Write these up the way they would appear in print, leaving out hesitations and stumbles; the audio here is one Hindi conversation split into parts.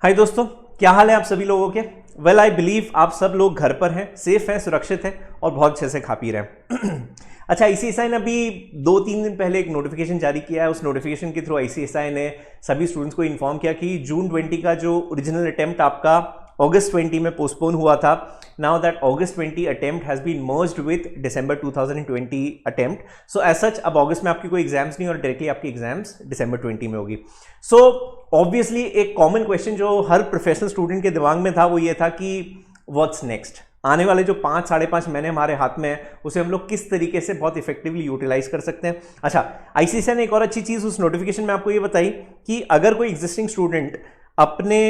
हाय दोस्तों, क्या हाल है आप सभी लोगों के। वेल आई बिलीव आप सब लोग घर पर हैं, सेफ हैं, सुरक्षित हैं और बहुत अच्छे से खा पी रहे हैं। अच्छा, आईसीएसआई ने अभी 2-3 दिन पहले एक नोटिफिकेशन जारी किया है। उस नोटिफिकेशन के थ्रू आईसीएसआई ने सभी स्टूडेंट्स को इन्फॉर्म किया कि जून 20 का जो ओरिजिनल अटेम्प्ट आपका अगस्त 20 में पोस्टपोन हुआ था, now that August 20 attempt has been merged with December 2020 attempt. So as such अब अगस्त में आपकी कोई एग्जाम्स नहीं और डायरेक्टली आपकी एग्जाम्स दिसंबर 20 में होगी। सो ऑब्वियसली एक कॉमन क्वेश्चन जो हर प्रोफेशनल स्टूडेंट के दिमाग में था वो ये था कि व्हाट्स नेक्स्ट। आने वाले जो 5-5.5 महीने हमारे हाथ में है उसे हम लोग किस तरीके से बहुत इफेक्टिवली यूटिलाइज कर सकते हैं। अच्छा, आईसीएसआई ने एक और अच्छी चीज उस नोटिफिकेशन में आपको ये बताई कि अगर कोई एग्जिस्टिंग स्टूडेंट अपने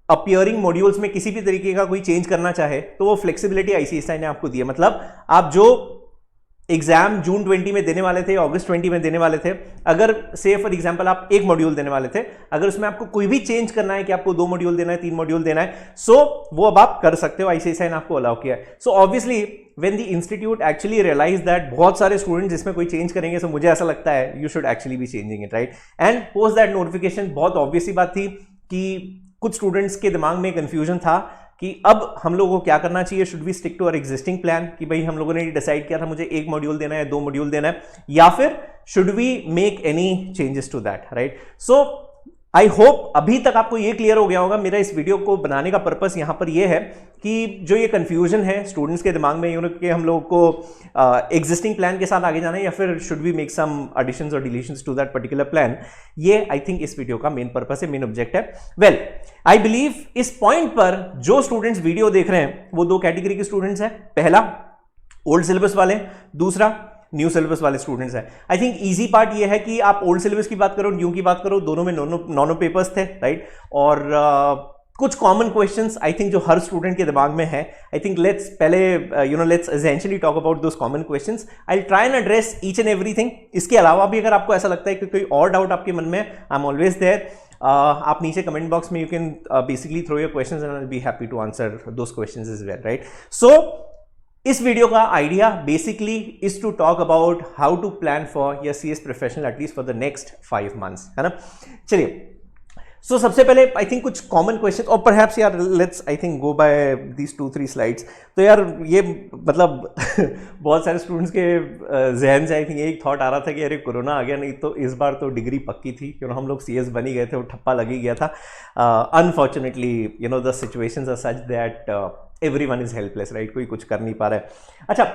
अपीयरिंग मॉड्यूल्स में किसी भी तरीके का कोई चेंज करना चाहे तो वो फ्लेक्सिबिलिटी आईसीएसआई ने आपको दी है। मतलब आप जो एग्जाम जून 20 में देने वाले थे, अगस्त 20 में देने वाले थे, अगर से फॉर एग्जांपल आप एक मॉड्यूल देने वाले थे, अगर उसमें आपको कोई भी चेंज करना है कि आपको 2 मॉड्यूल देना है, 3 मॉड्यूल देना है, सो वो अब आप कर सकते हो। आईसीएसआई ने आपको अलाउ किया है। So obviously when the institute actually realise that बहुत सारे स्टूडेंट्स इसमें कोई चेंज करेंगे, सो मुझे ऐसा लगता है you should actually be changing it, right. And post that notification बहुत ऑब्वियस सी बात थी कि कुछ स्टूडेंट्स के दिमाग में कंफ्यूजन था कि अब हम लोगों को क्या करना चाहिए। Should we stick to our existing plan कि भाई हम लोगों ने डिसाइड किया था मुझे 1 मॉड्यूल देना है, 2 मॉड्यूल देना है, या फिर should we make any changes to that, right. So I hope अभी तक आपको ये क्लियर हो गया होगा। मेरा इस वीडियो को बनाने का पर्पस यहां पर ये है कि जो ये कंफ्यूजन है स्टूडेंट्स के दिमाग में कि हम लोगों को एग्जिस्टिंग प्लान के साथ आगे जाना है या फिर should we make some additions और deletions to that particular plan, ये आई थिंक इस वीडियो का मेन पर्पस है, मेन ऑब्जेक्ट है। वेल आई बिलीव इस पॉइंट पर जो स्टूडेंट्स वीडियो देख रहे हैं वो 2 कैटेगरी के स्टूडेंट्स हैं। पहला ओल्ड सिलेबस वाले, दूसरा न्यू सिलेबस वाले स्टूडेंट्स हैं। आई थिंक इजी पार्ट ये है कि आप ओल्ड सिलेबस की बात करो, न्यू की बात करो, दोनों में नॉनो पेपर्स थे, राइट। और कुछ कॉमन क्वेश्चंस आई थिंक जो हर स्टूडेंट के दिमाग में है, आई थिंक लेट्स पहले let's essentially talk about those common questions. I will try and address each and everything. इसके अलावा भी अगर आपको ऐसा लगता है कि कोई और डाउट आपके मन में, आई एम ऑलवेज देयर। आप नीचे कमेंट बॉक्स में you can basically throw your questions and I will be happy to answer those questions as well, right. So इस वीडियो का idea basically is to talk about how to plan for your CS professional at least for the next 5 months, है ना। चलिए, सो सबसे पहले आई थिंक कुछ कॉमन क्वेश्चन और परहैप्स यार let's I think go by these 2-3 slides. तो यार ये मतलब बहुत सारे स्टूडेंट्स के जहन से आई थिंक एक थॉट आ रहा था कि अरे कोरोना आ गया, नहीं तो इस बार तो डिग्री पक्की थी, क्योंकि हम लोग सीएस बन ही गए थे, वो ठप्पा लग ही गया था। Unfortunately the situations are such that everyone is helpless, right. कोई कुछ कर नहीं पा रहा है। अच्छा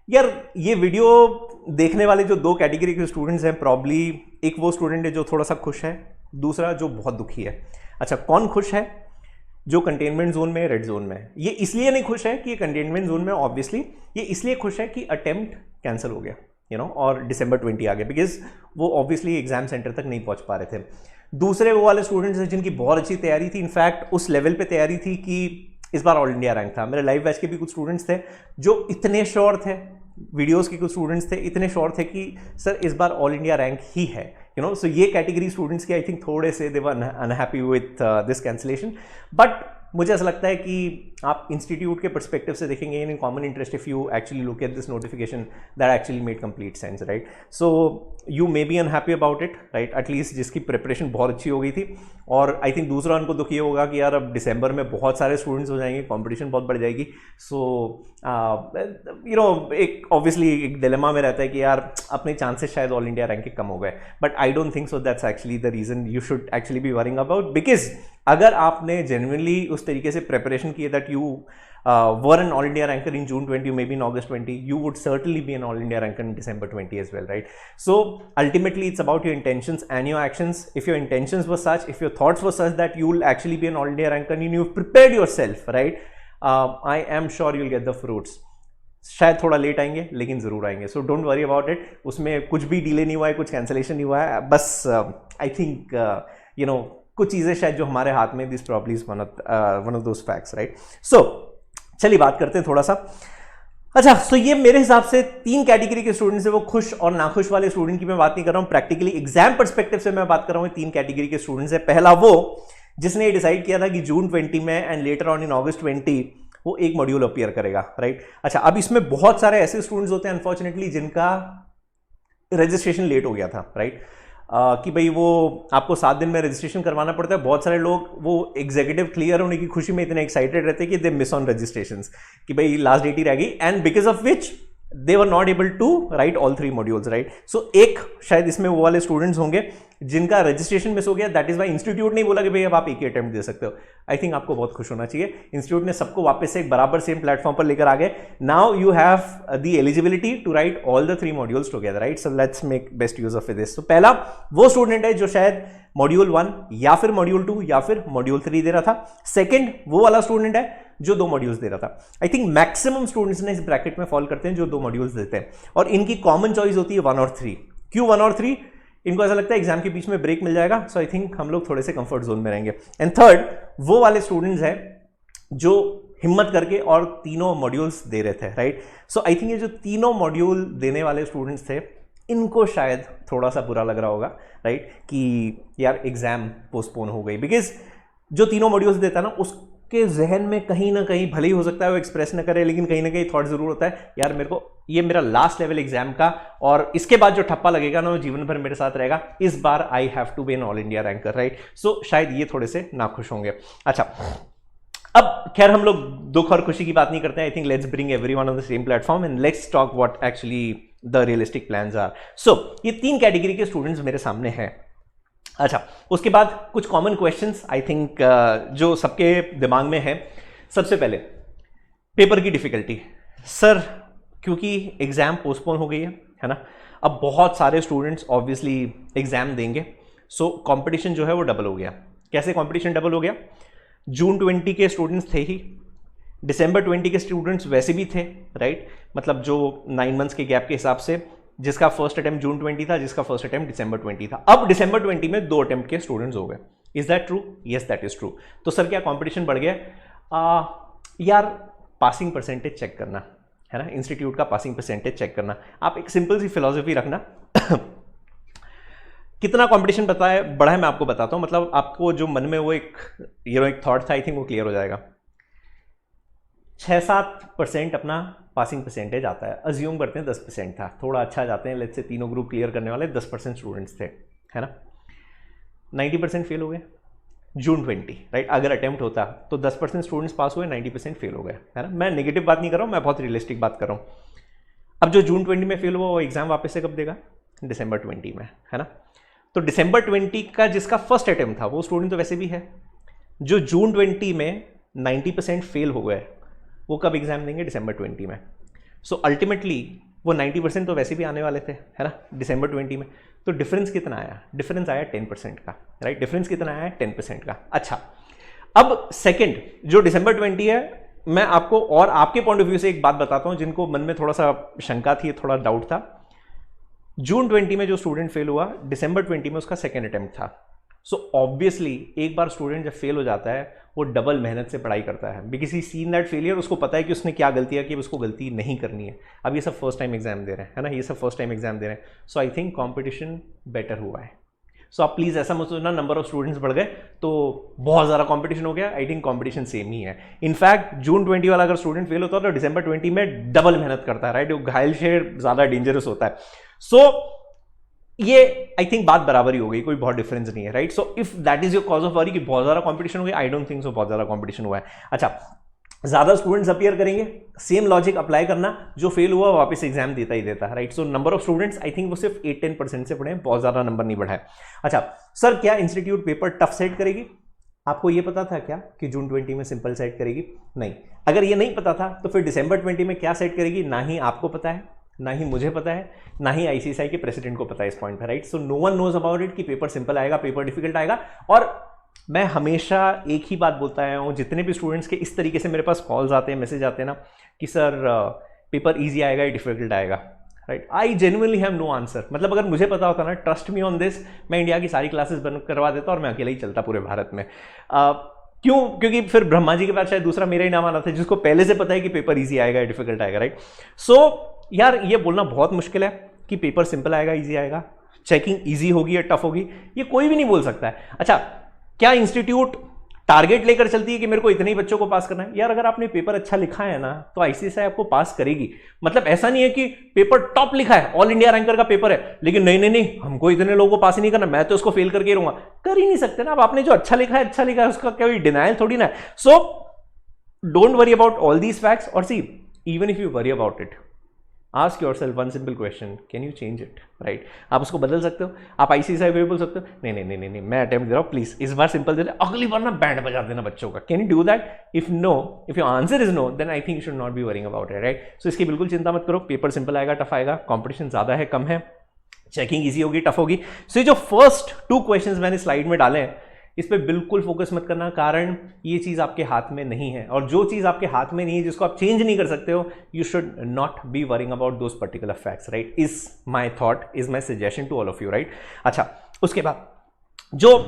यार, ये वीडियो देखने वाले जो 2 कैटेगरी के स्टूडेंट्स हैं, प्रॉब्ली एक वो स्टूडेंट है जो थोड़ा सा खुश है, दूसरा जो बहुत दुखी है। अच्छा, कौन खुश है? जो कंटेनमेंट जोन में, रेड जोन में। ये इसलिए नहीं खुश है कि ये कंटेनमेंट जोन में, ऑब्वियसली ये इसलिए खुश है कि अटेम्प्ट कैंसिल हो गया और दिसंबर 20 आ गया, बिकॉज वो ऑब्वियसली एग्जाम सेंटर तक नहीं पहुंच पा रहे थे। दूसरे वो वाले स्टूडेंट्स हैं जिनकी बहुत अच्छी तैयारी थी, इनफैक्ट उस लेवल पे तैयारी थी कि इस बार ऑल इंडिया रैंक था। मेरे लाइव बैच के भी कुछ स्टूडेंट्स थे जो इतने श्योर थे, वीडियोस के कुछ स्टूडेंट्स थे इतने श्योर थे कि सर इस बार ऑल इंडिया रैंक ही है, सो ये कैटेगरी स्टूडेंट्स के आई थिंक थोड़े से they were unhappy with this cancellation. But मुझे ऐसा लगता है कि आप इंस्टीट्यूट के पर्सपेक्टिव से देखेंगे in common interest, if you actually look at this notification that actually made complete sense, right. So you may be unhappy about it, right, at least जिसकी प्रिपरेशन बहुत अच्छी हो गई थी। और आई थिंक दूसरा उनको दुख ये होगा कि यार अब दिसंबर में बहुत सारे स्टूडेंट्स हो जाएंगे, कॉम्पिटिशन बहुत बढ़ जाएगी। सो एक ऑब्वियसली एक डिलेमा में रहता है कि यार अपने चांसेस शायद ऑल इंडिया रैंक के कम हो गए, but I don't think so that's actually the reason you should actually be worrying about. Because अगर आपने जेन्युइनली उस तरीके से प्रिपरेशन की है that you were an all India ranker in June 20, maybe in August 20, you would certainly be an all India ranker in December 20 as well, right? So ultimately it's about your intentions and your actions. If your intentions were such, if your thoughts were such that you will actually be an all India ranker and you've prepared yourself, right, I am sure you'll get the fruits. शायद थोड़ा लेट आएंगे लेकिन जरूर आएंगे, सो डोंट वरी अबाउट इट। उसमें कुछ भी डिले नहीं हुआ है, कुछ कैंसिलेशन नहीं हुआ है, बस आई थिंक कुछ चीजें शायद जो हमारे हाथ में, this probably is one of those facts, right. So चलिए बात करते हैं थोड़ा सा। अच्छा, सो ये मेरे हिसाब से 3 कैटेगरी के स्टूडेंट्स हैं, वो खुश और नाखुश वाले स्टूडेंट की मैं बात नहीं कर रहा हूं, प्रैक्टिकली एग्जाम पर्सपेक्टिव से मैं बात कर रहा हूं। 3 कैटेगरी के स्टूडेंट्स हैं। पहला वो जिसने ये डिसाइड किया था कि जून 20 में एंड लेटर ऑन इन अगस्त 20 वो एक मॉड्यूल अपीयर करेगा, राइट। अच्छा, अब इसमें बहुत सारे ऐसे स्टूडेंट्स होते हैं अनफॉर्चुनेटली जिनका रजिस्ट्रेशन लेट हो गया था, राइट। कि भाई वो आपको 7 दिन में रजिस्ट्रेशन करवाना पड़ता है। बहुत सारे लोग वो एग्जीक्यूटिव क्लियर होने की खुशी में इतने एक्साइटेड रहते हैं कि दे मिस ऑन रजिस्ट्रेशंस, कि भाई लास्ट डेट ही रह गई, and because of which they were not able to write all 3 modules, right? So एक शायद इसमें वो वाले स्टूडेंट्स होंगे जिनका रजिस्ट्रेशन मिस हो गया, दैट इज वाई इंस्टीट्यूट नहीं बोला कि भाई अब आप एक ही अटेम्प्ट दे सकते हो। आई थिंक आपको बहुत खुश होना चाहिए, इंस्टीट्यूट ने सबको वापस से एक बराबर सेम प्लेटफॉर्म पर लेकर आ गए। Now you have the eligibility to write all the 3 modules together, right? So let's make best use of this. तो पहला वो स्टूडेंट है जो शायद मॉड्यूल 1 या फिर मॉड्यूल 2 या फिर मॉड्यूल 3 दे रहा था। सेकेंड वो वाला स्टूडेंट है जो 2 मॉड्यूल्स दे रहा था। आई थिंक मैक्सिमम स्टूडेंट्स ने इस ब्रैकेट में फॉल करते हैं जो 2 मॉड्यूल्स देते हैं, और इनकी कॉमन चॉइस होती है 1 और 3। क्यों 1 और 3? इनको ऐसा लगता है एग्जाम के बीच में ब्रेक मिल जाएगा, सो आई थिंक हम लोग थोड़े से कंफर्ट जोन में रहेंगे। एंड थर्ड वो वाले स्टूडेंट्स हैं जो हिम्मत करके और तीनों मॉड्यूल्स दे रहे थे, राइट? सो आई थिंक ये जो तीनों मॉड्यूल देने वाले स्टूडेंट्स थे इनको शायद थोड़ा सा बुरा लग रहा होगा, राइट? कि यार एग्जाम पोस्टपोन हो गई, बिकॉज जो तीनों मॉड्यूल्स देता है ना उसके जहन में कहीं ना कहीं, भले ही हो सकता है वो एक्सप्रेस ना करे, लेकिन कहीं ना कहीं थॉट जरूर होता है, यार मेरे को ये मेरा लास्ट लेवल एग्जाम का, और इसके बाद जो ठप्पा लगेगा ना वो जीवन भर मेरे साथ रहेगा, इस बार I have to be an all India ranker, right? So शायद ये थोड़े से नाखुश होंगे। अच्छा, अब खैर हम लोग दुख और खुशी की बात नहीं करते हैं। I think let's bring everyone on the same platform and let's talk what actually the realistic plans are. So ये 3 कैटेगरी के स्टूडेंट्स मेरे सामने हैं। अच्छा, उसके बाद कुछ कॉमन क्वेश्चंस आई थिंक जो सबके दिमाग में है। सबसे पहले पेपर की डिफिकल्टी। सर क्योंकि एग्जाम पोस्टपोन हो गई है ना, अब बहुत सारे स्टूडेंट्स ऑब्वियसली एग्जाम देंगे, सो कंपटीशन जो है वो डबल हो गया। कैसे कंपटीशन डबल हो गया? जून 20 के स्टूडेंट्स थे ही, दिसंबर 20 के स्टूडेंट्स वैसे भी थे, राइट? मतलब जो 9 मंथ्स के गैप के हिसाब से, जिसका फर्स्ट अटेम्प्ट जून 20 था, जिसका फर्स्ट अटेम्प्ट दिसंबर 20 था। अब दिसंबर 20 में 2 अटेम्प्ट के स्टूडेंट्स हो गए। Is that true? Yes, that is true. तो सर क्या कंपटीशन बढ़ गया? यार पासिंग परसेंटेज चेक करना है ना, इंस्टीट्यूट का पासिंग परसेंटेज चेक करना। आप एक सिंपल सी फिलॉसफी रखना कितना कंपटीशन बढ़ा है मैं आपको बताता हूं। मतलब आपको जो मन में वो एक थॉट था, आई थिंक वो क्लियर हो जाएगा। 6-7% अपना पासिंग परसेंटेज आता है, अज्यूम करते हैं 10% था, थोड़ा अच्छा जाते हैं, लेट्स से तीनों ग्रुप क्लियर करने वाले 10% स्टूडेंट्स थे, है ना? 90% फेल हो गए जून 20, राइट? अगर अटेम्प्ट होता तो 10% स्टूडेंट्स पास हुए, 90% फेल हो गए, है ना? मैं नेगेटिव बात नहीं कर रहा हूँ, मैं बहुत रियलिस्टिक बात कर रहा हूँ। अब जो जून 20 में फेल हुआ वो एग्जाम वापस से कब देगा? दिसंबर 20 में, है ना? तो दिसंबर 20 का जिसका फर्स्ट अटेम्प्ट था वो स्टूडेंट तो वैसे भी है। जो जून 20 में 90% फेल हो गए वो कब एग्जाम देंगे? दिसंबर 20 में। सो अल्टीमेटली वो 90% तो वैसे भी आने वाले थे, है ना, दिसंबर 20 में। तो डिफरेंस कितना आया? डिफरेंस आया 10% का, राइट? डिफरेंस कितना आया? 10% का। अच्छा, अब सेकंड जो दिसंबर 20 है, मैं आपको और आपके पॉइंट ऑफ व्यू से एक बात बताता हूं जिनको मन में थोड़ा सा शंका थी, थोड़ा डाउट था। जून 20 में जो स्टूडेंट फेल हुआ, दिसंबर 20 में उसका सेकेंड अटेम्प्ट था। सो ऑब्वियसली एक बार स्टूडेंट जब फेल हो जाता है वो डबल मेहनत से पढ़ाई करता है, because he seen that failure. उसको पता है कि उसने क्या गलती है, कि उसको गलती नहीं करनी है। अब ये सब फर्स्ट टाइम एग्जाम दे रहे हैं, है ना, ये सब फर्स्ट टाइम एग्जाम दे रहे हैं। सो आई थिंक कॉम्पिटिशन बेटर हुआ है। सो आप प्लीज़ ऐसा मत सोचना नंबर ऑफ स्टूडेंट्स बढ़ गए तो बहुत ज़्यादा कंपटीशन हो गया। आई थिंक कंपटीशन सेम ही है। इनफैक्ट जून 20 वाला अगर स्टूडेंट फेल होता है तो दिसंबर 20 में डबल मेहनत करता है, राइट? वो घायल शेर ज़्यादा डेंजरस होता है। सो ये आई थिंक बात बराबर ही हो गई, कोई बहुत डिफरेंस नहीं है, right? So if that is your cause of worry कि बहुत ज़्यादा कंपटीशन हो गया, आई डोंट थिंक सो बहुत ज़्यादा कंपटीशन हुआ है। अच्छा, ज़्यादा स्टूडेंट्स अपीयर करेंगे, सेम लॉजिक अप्लाई करना, जो फेल हुआ वापस एग्जाम देता ही देता है, right? So number of students I think वो सिर्फ 8-10% से पढ़े, बहुत ज़्यादा नंबर नहीं बढ़ा है। अच्छा सर, क्या इंस्टीट्यूट पेपर टफ सेट करेगी? आपको ये पता था क्या कि जून 20 में सिंपल सेट करेगी? नहीं। अगर ये नहीं पता था तो फिर दिसंबर 20 में क्या सेट करेगी? ना ही आपको पता है, ना ही मुझे पता है, ना ही आईसीएसआई के प्रेसिडेंट को पता है इस पॉइंट पर, right? So no one knows about it कि पेपर सिंपल आएगा, पेपर डिफिकल्ट आएगा। और मैं हमेशा एक ही बात बोलता आया हूँ, जितने भी स्टूडेंट्स के इस तरीके से मेरे पास कॉल्स आते हैं, मैसेज आते हैं ना कि सर पेपर ईजी आएगा या डिफिकल्ट आएगा, right? I genuinely have no answer. मतलब अगर मुझे पता होता ना, ट्रस्ट मी ऑन दिस, मैं इंडिया की सारी क्लासेस बंद करवा देता और मैं अकेला ही चलता पूरे भारत में। क्यों? क्योंकि फिर ब्रह्मा जी के बाद शायद दूसरा मेरा ही नाम आना था, जिसको पहले से पता है कि पेपर ईजी आएगा या डिफिकल्ट आएगा, राइट? सो यार ये बोलना बहुत मुश्किल है कि पेपर सिंपल आएगा, ईजी आएगा, चेकिंग ईजी होगी या टफ होगी, ये कोई भी नहीं बोल सकता है। अच्छा, क्या इंस्टीट्यूट टारगेट लेकर चलती है कि मेरे को इतने ही बच्चों को पास करना है। यार अगर आपने पेपर अच्छा लिखा है ना तो आईसीएसआई आपको पास करेगी। मतलब ऐसा नहीं है कि पेपर टॉप लिखा है, ऑल इंडिया रैंकर का पेपर है, लेकिन नहीं नहीं नहीं हमको इतने लोगों को पास ही नहीं करना, मैं तो उसको फेल करके रहूंगा। कर ही नहीं सकते ना। अब आपने जो अच्छा लिखा है उसका कोई डिनायल थोड़ी ना है। So don't worry about all these facts, और see even if you worry about it, ask yourself one simple question, can you change it, right. आप उसको बदल सकते हो। आप आईसीएसआई वे बोल सकते हो नहीं नहीं नहीं नहीं नहीं मैं अटेम्प्ट दे रहा हूँ, प्लीज इस बार सिंपल दे दे, अगली बार ना बैंड बजा देना बच्चों का। Can you do that? If no, if your answer is no, then I think you should not be worrying about it, right. So इसकी बिल्कुल चिंता मत करो, पेपर सिंपल आएगा, टफ आएगा, कॉम्पिटिशन ज्यादा है कम है, चेकिंग ईजी होगी टफ होगी। सो ये जो फर्स्ट 2 क्वेश्चंस मैंने स्लाइड में डाले हैं इस पे बिल्कुल फोकस मत करना, कारण ये चीज आपके हाथ में नहीं है, और जो चीज आपके हाथ में नहीं है, जिसको आप चेंज नहीं कर सकते हो, you should not be worrying about those particular facts, right. Is my thought, is my suggestion to all of you, right. अच्छा, उसके बाद जो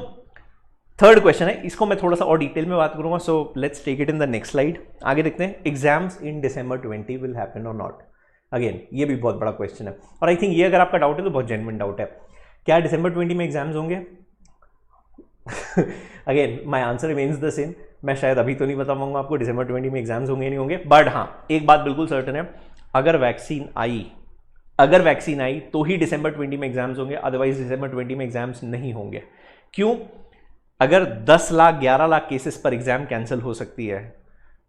थर्ड क्वेश्चन है इसको मैं थोड़ा सा और डिटेल में बात करूंगा, so let's take it in the next slide. आगे देखते हैं, exams in December 20 will happen or not. Again ये भी बहुत बड़ा क्वेश्चन है, और आई थिंक ये अगर आपका डाउट है तो बहुत जेन्युइन डाउट है। क्या December 20 में एग्जाम्स होंगे? Again my answer remains the same. मैं शायद अभी तो नहीं बता पाऊंगा आपको December 20 में एग्जाम्स होंगे नहीं होंगे, बट हाँ एक बात बिल्कुल सर्टन है, अगर वैक्सीन आई तो ही December 20 में एग्जाम्स होंगे, अदरवाइज December 20 में एग्जाम्स नहीं होंगे। क्यों? अगर 10 लाख 11 लाख केसेस पर एग्जाम कैंसिल हो सकती है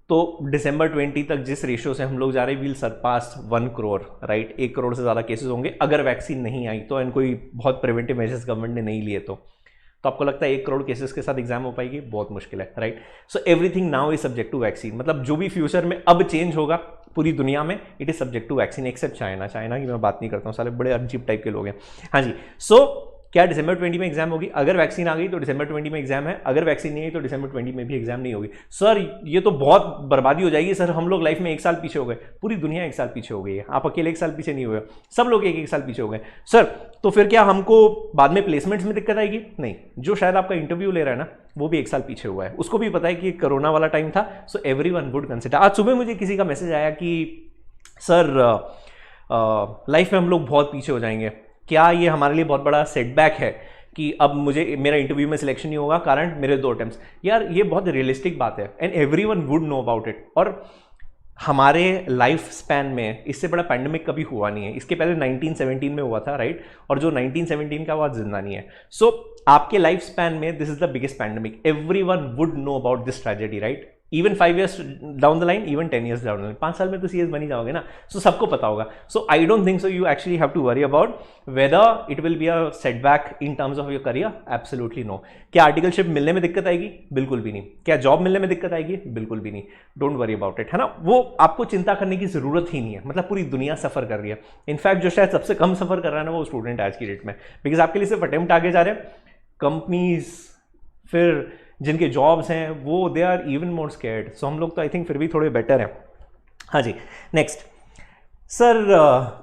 तो December 20 तक जिस रेशियो से हम लोग जा रहे हैं, विल सरपास 1 करोड़, राइट। 1 करोड़ से ज़्यादा केसेस होंगे अगर वैक्सीन नहीं आई तो, एंड कोई बहुत प्रिवेंटिव मेजर्स गवर्नमेंट ने नहीं लिए तो आपको लगता है 1 करोड़ केसेस के साथ एग्जाम हो पाएगी? बहुत मुश्किल है, right. So everything now is subject to vaccine. मतलब जो भी फ्यूचर में अब चेंज होगा पूरी दुनिया में, it is subject to vaccine, except China की मैं बात नहीं करता हूँ, साले बड़े अजीब टाइप के लोग हैं। हाँ जी, सो क्या December 20 में एग्जाम होगी? अगर वैक्सीन आ गई तो December 20 में एग्जाम है, अगर वैक्सीन नहीं आई तो December 20 में भी एग्जाम नहीं होगी। सर ये तो बहुत बर्बादी हो जाएगी सर, हम लोग लाइफ में 1 साल पीछे हो गए, पूरी दुनिया 1 साल पीछे हो गई है, आप अकेले 1 साल पीछे नहीं हुए, सब लोग 1 साल पीछे हो गए। सर तो फिर क्या हमको बाद में प्लेसमेंट्स में दिक्कत आएगी? नहीं, जो शायद आपका इंटरव्यू ले रहा है ना वो भी 1 साल पीछे हुआ है, उसको भी पता है कि कोरोना वाला टाइम था। So everyone would consider. आज सुबह मुझे किसी का मैसेज आया कि सर लाइफ में हम लोग बहुत पीछे हो जाएंगे, क्या ये हमारे लिए बहुत बड़ा सेटबैक है कि अब मुझे मेरा इंटरव्यू में सिलेक्शन नहीं होगा कारण मेरे 2 अटेम्प्ट्स? यार ये बहुत रियलिस्टिक बात है and everyone would know about it. और हमारे लाइफ स्पैन में इससे बड़ा पैंडेमिक कभी हुआ नहीं है। इसके पहले 1917 में हुआ था, राइट, और जो 1917 का वो आज जिंदा नहीं है। सो आपके लाइफ स्पैन में this is the biggest pandemic, everyone would know about this tragedy, right. Even 5 years down the line, even 10 years down the line, 5 साल में तो सीएस बन ही जाओगे ना। सो सबको पता होगा। So I don't think so you actually have to worry about whether it will be a setback in terms of your career. Absolutely no. क्या आर्टिकलशिप मिलने में दिक्कत आएगी? बिल्कुल भी नहीं। क्या जॉब मिलने में दिक्कत आएगी? बिल्कुल भी नहीं। डोंट वरी अबाउट इट, है ना। वो आपको चिंता करने की जरूरत ही नहीं है। मतलब पूरी दुनिया सफर कर रही है। इनफैक्ट जो शायद सबसे कम सफर कर रहा है ना वो स्टूडेंट आज की डेट में, बिकॉज आपके लिए सिर्फ अटेम्प्ट आगे जा रहे हैं। कंपनीज फिर जिनके जॉब्स हैं वो they are even more scared. So हम लोग तो आई थिंक फिर भी थोड़े बेटर हैं। हाँ जी, नेक्स्ट सर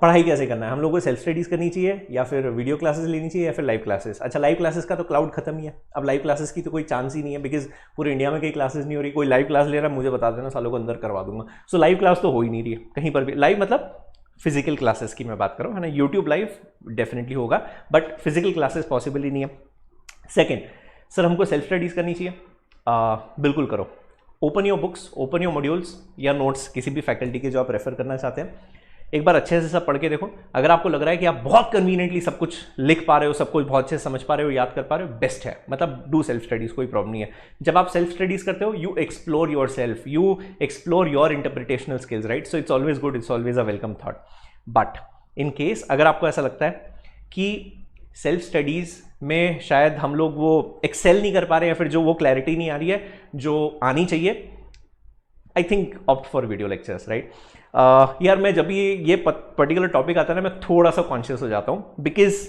पढ़ाई कैसे करना है? हम लोग को सेल्फ स्टडीज करनी चाहिए या फिर वीडियो क्लासेस लेनी चाहिए या फिर लाइव क्लासेस? अच्छा, लाइव क्लासेस का तो क्लाउड खत्म ही है, अब लाइव क्लासेस की तो कोई चांस ही नहीं है, बिकॉज पूरे इंडिया में कई क्लासेस नहीं हो रही। कोई लाइव क्लास ले रहा है मुझे बता देना, सालों को अंदर करवा दूंगा। सो लाइव क्लास तो हो ही नहीं रही है कहीं पर भी। लाइव मतलब फिजिकल क्लासेस की मैं बात कर रहा हूँ, है ना। यूट्यूब लाइव डेफिनेटली होगा बट फिजिकल क्लासेस पॉसिबल ही नहीं है। सेकेंड, सर हमको सेल्फ स्टडीज करनी चाहिए। बिल्कुल करो। Open your books, open your modules या नोट्स, किसी भी फैकल्टी के जो आप रेफर करना चाहते हैं, एक बार अच्छे से सब पढ़ के देखो। अगर आपको लग रहा है कि आप बहुत कन्वीनियंटली सब कुछ लिख पा रहे हो, सब कुछ बहुत अच्छे से समझ पा रहे हो, याद कर पा रहे हो, बेस्ट है। मतलब डू सेल्फ स्टडीज, कोई प्रॉब्लम नहीं है। जब आप सेल्फ स्टडीज करते हो you explore your self, you explore your interpretational skills, right. So it's always good, it's always a welcome thought. But in case अगर आपको ऐसा लगता है कि सेल्फ स्टडीज में शायद हम लोग वो एक्सेल नहीं कर पा रहे हैं या फिर जो वो क्लैरिटी नहीं आ रही है जो आनी चाहिए, I think opt for video lectures, right. यार मैं जब ये पर्टिकुलर टॉपिक आता है ना, मैं थोड़ा सा कॉन्शियस हो जाता हूँ, because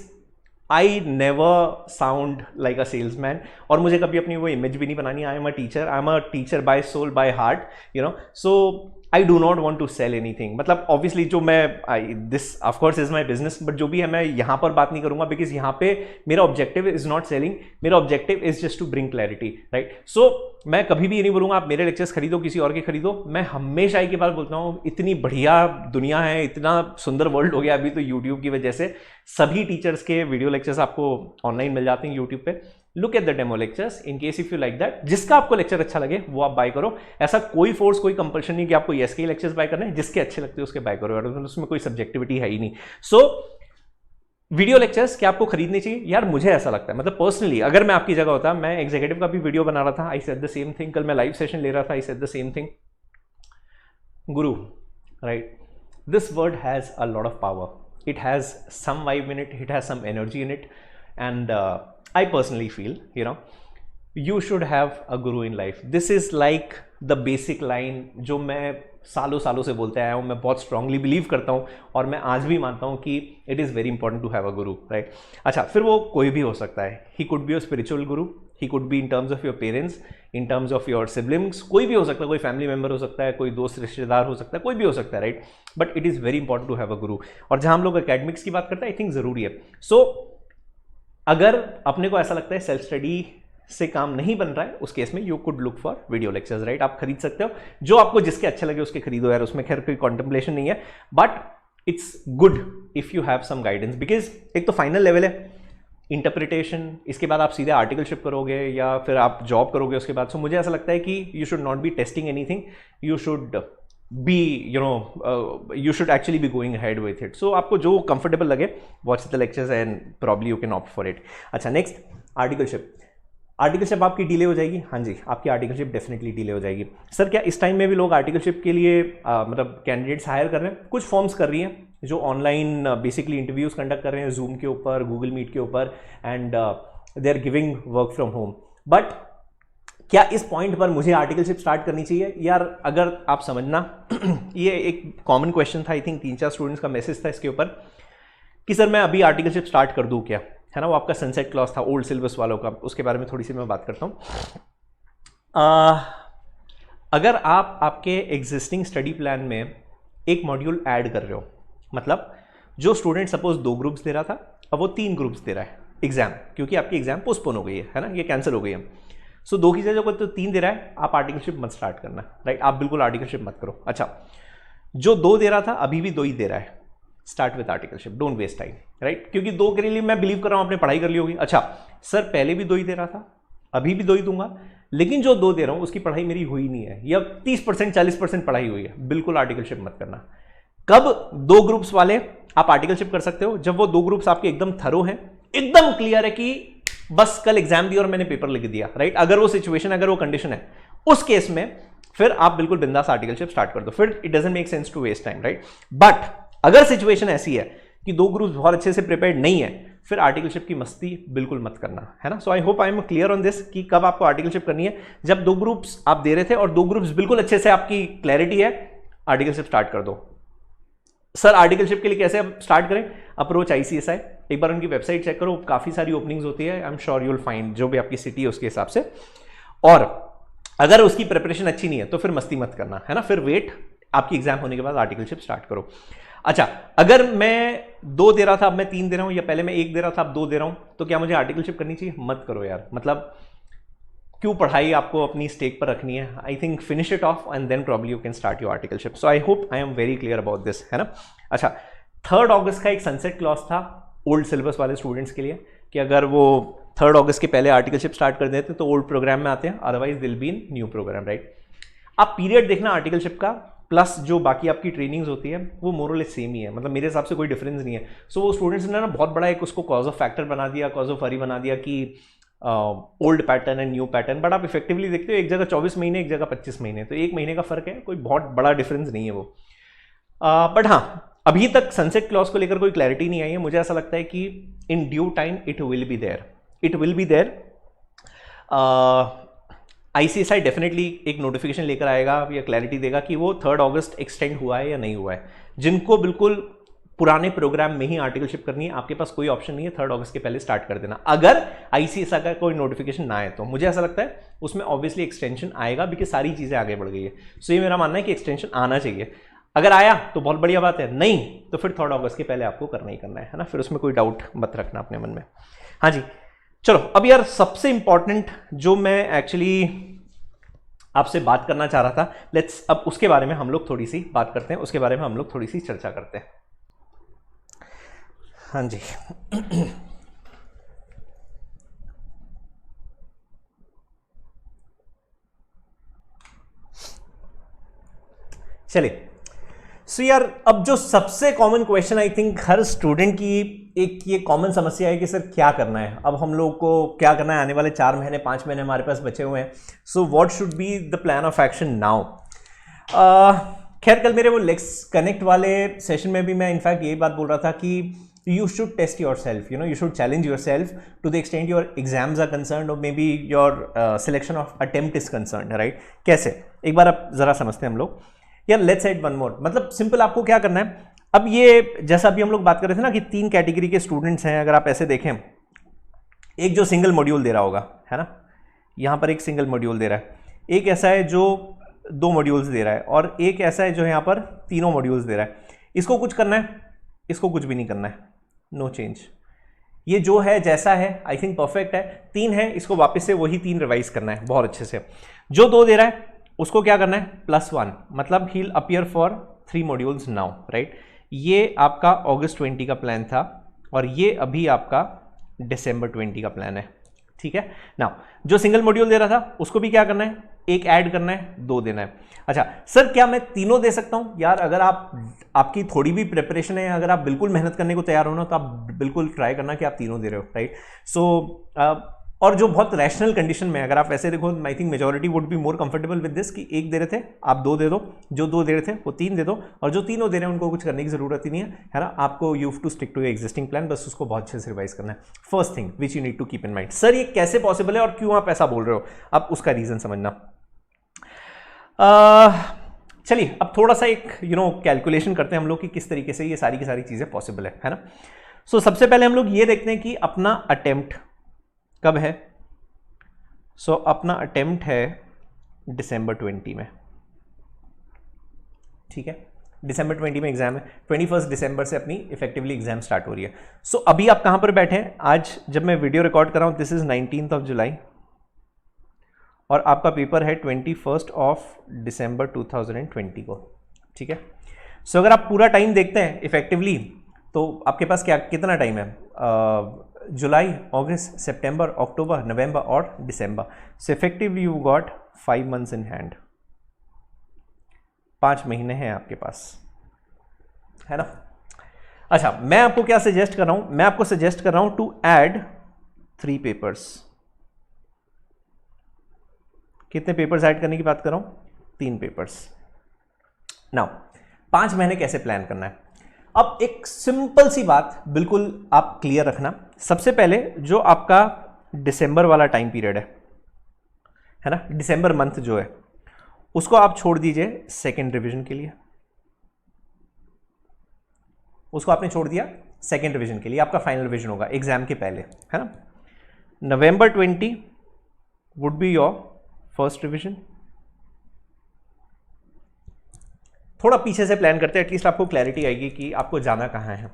I never sound like a salesman, और मुझे कभी अपनी वो इमेज भी नहीं बनानी। I am a teacher by soul by heart, you know. So I do not want to sell anything. मतलब ऑब्वियसली जो मैं this of course is my business, but जो भी है मैं यहाँ पर बात नहीं करूंगा, बिकॉज यहाँ पे मेरा ऑब्जेक्टिव इज नॉट सेलिंग, मेरा objective is just to bring clarity, right. So मैं कभी भी ये नहीं बोलूंगा आप मेरे लेक्चर्स खरीदो, किसी और के खरीदो। मैं हमेशा एक बात बोलता हूँ, इतनी बढ़िया दुनिया है, इतना सुंदर वर्ल्ड हो गया अभी तो यूट्यूब की वजह से। सभी टीचर्स के वीडियो लेक्चर्स आपको ऑनलाइन मिल जाते हैं यूट्यूब पे। Look at the demo lectures in case if you like that. जिसका आपको लेक्चर अच्छा लगे वो आप बाय करो। ऐसा कोई फोर्स, कोई कंपल्शन नहीं कि आपको यस के लेक्चर्स बाय करने हैं, जिसके अच्छे लगते हैं उसके बाय करो, उसमें कोई सब्जेक्टिविटी है ही नहीं। सो वीडियो लेक्चर्स क्या आपको खरीदने चाहिए? यार मुझे ऐसा लगता है, मतलब पर्सनली अगर मैं आपकी जगह होता, मैं एग्जीक्यूटिव का भी वीडियो बना रहा था, I said the same thing. कल मैं लाइव सेशन ले रहा था, I said the same thing. Guru, right, this word has a lot of power, it has some vibe in it, it has some energy in it, and I personally feel, you should have a guru in life. This is like the basic line जो मैं सालों सालों से बोलते आया हूँ, मैं बहुत स्ट्रांगली बिलीव करता हूँ और मैं आज भी मानता हूँ कि it is very important to have a guru, right. अच्छा, फिर वो कोई भी हो सकता है, he could be your spiritual guru, he could be in terms of your parents, in terms of your siblings, कोई भी हो सकता है, कोई फैमिली मेंबर हो सकता है, कोई दोस्त रिश्तेदार हो सकता है, कोई भी हो सकता है, right. But it is very important to have a guru. और जहाँ हम लोग एकेडमिक्स की बात करते हैं, आई थिंक ज़रूरी है। सो अगर अपने को ऐसा लगता है सेल्फ स्टडी से काम नहीं बन रहा है, उस केस में you could look for video lectures, right. आप खरीद सकते हो, जो आपको जिसके अच्छे लगे उसके खरीदो यार, उसमें खैर कोई कॉन्टेम्पलेशन नहीं है, but it's good if you have some guidance, because एक तो फाइनल लेवल है इंटरप्रिटेशन, इसके बाद आप सीधे आर्टिकलशिप करोगे या फिर आप जॉब करोगे उसके बाद। सो मुझे ऐसा लगता है कि you should not B testing anything, you should be you should actually be going ahead with it. So आपको जो कंफर्टेबल लगे, watch the lectures and probably you can opt for it. अच्छा, नेक्स्ट आर्टिकलशिप। आर्टिकलशिप आपकी डिले हो जाएगी? हाँ जी, आपकी आर्टिकलशिप डेफिनेटली डिले हो जाएगी। सर क्या इस टाइम में भी लोग आर्टिकलशिप के लिए मतलब कैंडिडेट्स हायर कर रहे हैं? कुछ फॉर्म्स कर रही हैं जो ऑनलाइन बेसिकली इंटरव्यूज कंडक्ट कर रहे हैं, जूम के ऊपर, गूगल मीट के ऊपर, and they are giving work from home. But क्या इस पॉइंट पर मुझे आर्टिकलशिप स्टार्ट करनी चाहिए? यार अगर आप समझना ये एक कॉमन क्वेश्चन था, आई थिंक 3-4 स्टूडेंट्स का मैसेज था इसके ऊपर कि सर मैं अभी आर्टिकलशिप स्टार्ट कर दूं क्या, है ना। वो आपका सनसेट क्लॉज था ओल्ड सिलेबस वालों का, उसके बारे में थोड़ी सी मैं बात करता हूँ। अगर आप आपके एग्जिस्टिंग स्टडी प्लान में एक मॉड्यूल ऐड कर रहे हो, मतलब जो स्टूडेंट सपोज 2 ग्रुप्स दे रहा था, अब वो 3 ग्रुप्स दे रहा है एग्जाम, क्योंकि आपकी एग्जाम पोस्टपोन हो गई है ना, ये कैंसिल हो गई है। सो 2 की जगह तो 3 दे रहा है, आप आर्टिकलशिप मत स्टार्ट करना, राइट। आप बिल्कुल आर्टिकलशिप मत करो। अच्छा, जो 2 दे रहा था अभी भी 2 ही दे रहा है, start with articleship, don't waste time, right. क्योंकि 2 के लिए मैं बिलीव कर रहा हूं आपने पढ़ाई कर ली होगी। अच्छा सर, पहले भी 2 ही दे रहा था, अभी भी 2 ही दूंगा, लेकिन जो 2 दे रहा हूं उसकी पढ़ाई मेरी हुई नहीं है, या 30% 40% पढ़ाई हुई है, बिल्कुल आर्टिकलशिप मत करना। कब 2 ग्रुप्स वाले आप आर्टिकलशिप कर सकते हो? जब वो 2 ग्रुप्स आपके एकदम थरो हैं, एकदम क्लियर है कि बस कल एग्जाम दिया और मैंने पेपर लिख दिया, राइट। अगर वो सिचुएशन, अगर वो कंडीशन है, उस केस में फिर आप बिल्कुल बिंदास आर्टिकलशिप स्टार्ट कर दो, फिर it doesn't make sense to waste time, right. But अगर सिचुएशन ऐसी है कि 2 ग्रुप्स बहुत अच्छे से प्रिपेयर्ड नहीं है, फिर आर्टिकलशिप की मस्ती बिल्कुल मत करना, है ना। So I hope I am clear on this कि कब आपको आर्टिकलशिप करनी है। जब 2 ग्रुप्स आप दे रहे थे और 2 ग्रुप्स बिल्कुल अच्छे से आपकी क्लैरिटी है, आर्टिकलशिप स्टार्ट कर दो। सर आर्टिकलशिप के लिए कैसे स्टार्ट करें? अप्रोच ICSI, एक बार उनकी वेबसाइट चेक करो, काफी सारी ओपनिंग्स होती है, आई am sure you will find जो भी आपकी सिटी है उसके हिसाब से। और अगर उसकी प्रिपरेशन अच्छी नहीं है तो फिर मस्ती मत करना, है ना, फिर वेट, आपकी एग्जाम होने के बाद आर्टिकलशिप स्टार्ट करो। अच्छा, अगर मैं 2 दे रहा था अब मैं 3 दे रहा हूं, या पहले मैं 1 दे रहा था अब 2 दे रहा हूं, तो क्या मुझे आर्टिकलशिप करनी चाहिए? मत करो यार, मतलब क्यों पढ़ाई आपको अपनी स्टेक पर रखनी है? I think finish it off and then probably you can start your articleship. So I hope I am very clear about this, है ना। अच्छा, 3 अगस्त का एक सनसेट क्लॉज था ओल्ड सिलेबस वाले स्टूडेंट्स के लिए कि अगर वो 3 अगस्त के पहले आर्टिकलशिप स्टार्ट कर देते तो ओल्ड प्रोग्राम में आते हैं, otherwise it'll be in new programme, right. आप पीरियड देखना आर्टिकलशिप का, प्लस जो बाकी आपकी ट्रेनिंग्स होती है वो मोरलेस सेम ही है, मतलब मेरे हिसाब से कोई डिफरेंस नहीं है। सो वो स्टूडेंट्स ने ना बहुत बड़ा एक उसको कॉज ऑफ फैक्टर बना दिया, कॉज ऑफ वरी बना दिया कि old pattern and new pattern. But आप इफेक्टिवली देखते हो एक जगह 24 महीने, एक जगह 25 महीने, तो 1 महीने का फर्क है, कोई बहुत बड़ा डिफरेंस नहीं है वो। बट हाँ, अभी तक सनसेट क्लॉज को लेकर कोई क्लैरिटी नहीं आई है। मुझे ऐसा लगता है कि in due time it will be there, it will be there. ICSI definitely एक नोटिफिकेशन लेकर आएगा या क्लैरिटी देगा कि वो 3 अगस्त एक्सटेंड हुआ है या नहीं हुआ है। जिनको बिल्कुल पुराने प्रोग्राम में ही आर्टिकलशिप करनी है, आपके पास कोई ऑप्शन नहीं है, 3 अगस्त के पहले स्टार्ट कर देना। अगर ICSI का कोई नोटिफिकेशन ना आए तो मुझे ऐसा लगता है उसमें ऑब्वियसली एक्सटेंशन आएगा, बिकॉज सारी चीज़ें आगे बढ़ गई है। सो ये मेरा मानना है कि एक्सटेंशन आना चाहिए। अगर आया तो बहुत बढ़िया बात है, नहीं तो फिर 3 अगस्त के पहले आपको करना ही करना है ना, फिर उसमें कोई डाउट मत रखना अपने मन में। हाँ जी, चलो अब यार सबसे इंपॉर्टेंट जो मैं एक्चुअली आपसे बात करना चाह रहा था, लेट्स अब उसके बारे में हम लोग थोड़ी सी बात करते हैं, उसके बारे में हम लोग थोड़ी सी चर्चा करते हैं। हाँ जी चलिए, सो यार अब जो सबसे common question I think her student की एक ये कॉमन समस्या है कि सर क्या करना है, अब हम लोग को क्या करना है, आने वाले 4 महीने 5 महीने हमारे पास बचे हुए हैं, so what should be the plan of action now. खैर कल मेरे वो लेट्स कनेक्ट वाले सेशन में भी मैं इनफैक्ट यही बात बोल रहा था कि you should test yourself, you should challenge yourself to the extent your exams are concerned or maybe your selection of attempt is concerned, right? कैसे, एक बार आप जरा समझते हैं हम लोग यार। लेट्स ऐड वन मोर, मतलब सिंपल आपको क्या करना है, अब ये जैसा अभी हम लोग बात कर रहे थे ना कि 3 कैटेगरी के स्टूडेंट्स हैं, अगर आप ऐसे देखें, एक जो सिंगल मॉड्यूल दे रहा होगा, है ना, यहां पर एक सिंगल मॉड्यूल दे रहा है, एक ऐसा है जो 2 मॉड्यूल्स दे रहा है, और एक ऐसा है जो यहां पर 3 मॉड्यूल्स दे रहा है। इसको कुछ करना है, इसको कुछ भी नहीं करना है, नो चेंज। ये जो है जैसा है आई थिंक परफेक्ट है। 3 है, इसको वापस से वही 3 रिवाइज करना है बहुत अच्छे से। जो 2 दे रहा है उसको क्या करना है, +1, मतलब he will appear for 3 modules now, right. ये आपका अगस्त 20 का प्लान था और ये अभी आपका दिसंबर 20 का प्लान है, ठीक है ना। जो सिंगल मॉड्यूल दे रहा था उसको भी क्या करना है, एक ऐड करना है, 2 देना है। अच्छा सर क्या मैं तीनों दे सकता हूं? यार अगर आपकी थोड़ी भी प्रिपरेशन है, अगर आप बिल्कुल मेहनत करने को तैयार हो ना, तो आप बिल्कुल ट्राई करना कि आप तीनों दे रहे हो, राइट। सो और जो बहुत रैशनल कंडीशन में, अगर आप ऐसे देखो, I think majority would be more comfortable with this कि 1 दे रहे थे आप 2 दे दो, जो 2 दे रहे थे वो 3 दे दो, और जो तीनों दे रहे हैं उनको कुछ करने की जरूरत ही नहीं है ना। आपको you have to stick to existing plan, बस उसको बहुत अच्छे से रिवाइज करना है। First thing which you need to keep in mind, sir ये कैसे पॉसिबल है और क्यों आप ऐसा बोल रहे हो, आप उसका रीजन समझना। चलिए अब थोड़ा सा एक कैलकुलेशन करते हैं हम लोग कि किस तरीके से ये सारी की सारी चीजें पॉसिबल है ना। सो सबसे पहले हम लोग ये देखते हैं कि अपना अटेम्प्ट कब है। सो अपना अटेम्प्ट है दिसंबर 20 में, ठीक है। दिसंबर 20 में एग्जाम है, 21 दिसंबर से अपनी इफेक्टिवली एग्जाम स्टार्ट हो रही है। सो अभी आप कहां पर बैठे हैं, आज जब मैं वीडियो रिकॉर्ड कर रहा हूं दिस इज 19 जुलाई और आपका पेपर है 21 दिसंबर 2020 को, ठीक है। सो अगर आप पूरा टाइम देखते हैं इफेक्टिवली तो आपके पास कितना टाइम है, जुलाई, अगस्त, सितंबर, अक्टूबर, नवंबर और दिसंबर। So effectively you got 5 months in hand, 5 महीने हैं आपके पास, है ना। अच्छा मैं आपको क्या सजेस्ट कर रहा हूं, मैं आपको सजेस्ट कर रहा हूं टू ऐड 3 पेपर्स। कितने पेपर्स ऐड करने की बात कर रहा हूं, 3 पेपर्स। नाउ 5 महीने कैसे प्लान करना है, अब एक सिंपल सी बात बिल्कुल आप क्लियर रखना। सबसे पहले जो आपका दिसंबर वाला टाइम पीरियड है ना, दिसंबर मंथ जो है उसको आप छोड़ दीजिए सेकेंड रिवीजन के लिए, उसको आपने छोड़ दिया सेकेंड रिवीजन के लिए, आपका फाइनल रिवीजन होगा एग्जाम के पहले, है ना। नवंबर 20 would be your first revision. थोड़ा पीछे से प्लान करते हैं, एटलीस्ट आपको क्लैरिटी आएगी कि आपको जाना कहाँ है।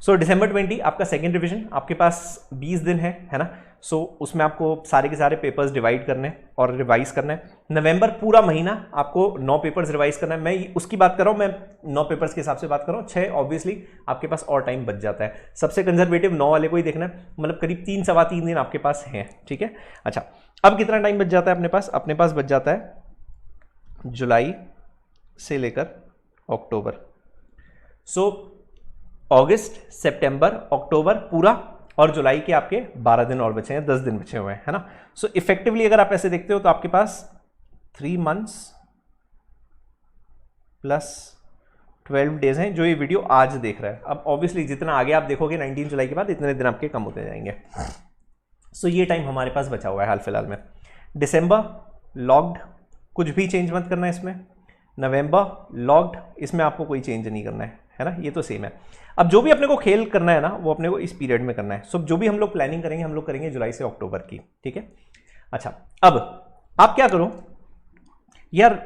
सो दिसंबर 20 आपका सेकेंड रिवीजन, आपके पास 20 दिन है ना। सो उसमें आपको सारे के सारे पेपर्स डिवाइड करने और रिवाइज करना है। नवंबर पूरा महीना आपको 9 पेपर्स रिवाइज करना है। मैं उसकी बात कर रहा हूँ, मैं 9 पेपर्स के हिसाब से बात कर रहा हूँ। 6 ऑब्वियसली आपके पास और टाइम बच जाता है। सबसे कंजर्वेटिव 9 वाले को ही देखना है, मतलब करीब 3 सवा 3 दिन आपके पास हैं, ठीक है। अच्छा अब कितना टाइम बच जाता है अपने पास, अपने पास बच जाता है जुलाई से लेकर अक्टूबर। सो अगस्त, सितंबर, अक्टूबर पूरा और जुलाई के आपके 12 दिन और बचे हैं, 10 दिन बचे हुए हैं, है ना। सो इफेक्टिवली अगर आप ऐसे देखते हो तो आपके पास 3 मंथ्स प्लस 12 डेज हैं जो ये वीडियो आज देख रहा है। अब ऑब्वियसली जितना आगे आप देखोगे 19 जुलाई के बाद इतने दिन आपके कम होते जाएंगे। सो ये टाइम हमारे पास बचा हुआ है हाल फिलहाल में। दिसंबर लॉक्ड, कुछ भी चेंज मत करना है इसमें। नवंबर लॉक्ड, इसमें आपको कोई चेंज नहीं करना है ना, ये तो सेम है। अब जो भी अपने को खेल करना है ना वो अपने को इस पीरियड में करना है। सो जो भी हम लोग प्लानिंग करेंगे हम लोग करेंगे जुलाई से अक्टूबर की, ठीक है। अच्छा अब आप क्या करो यार,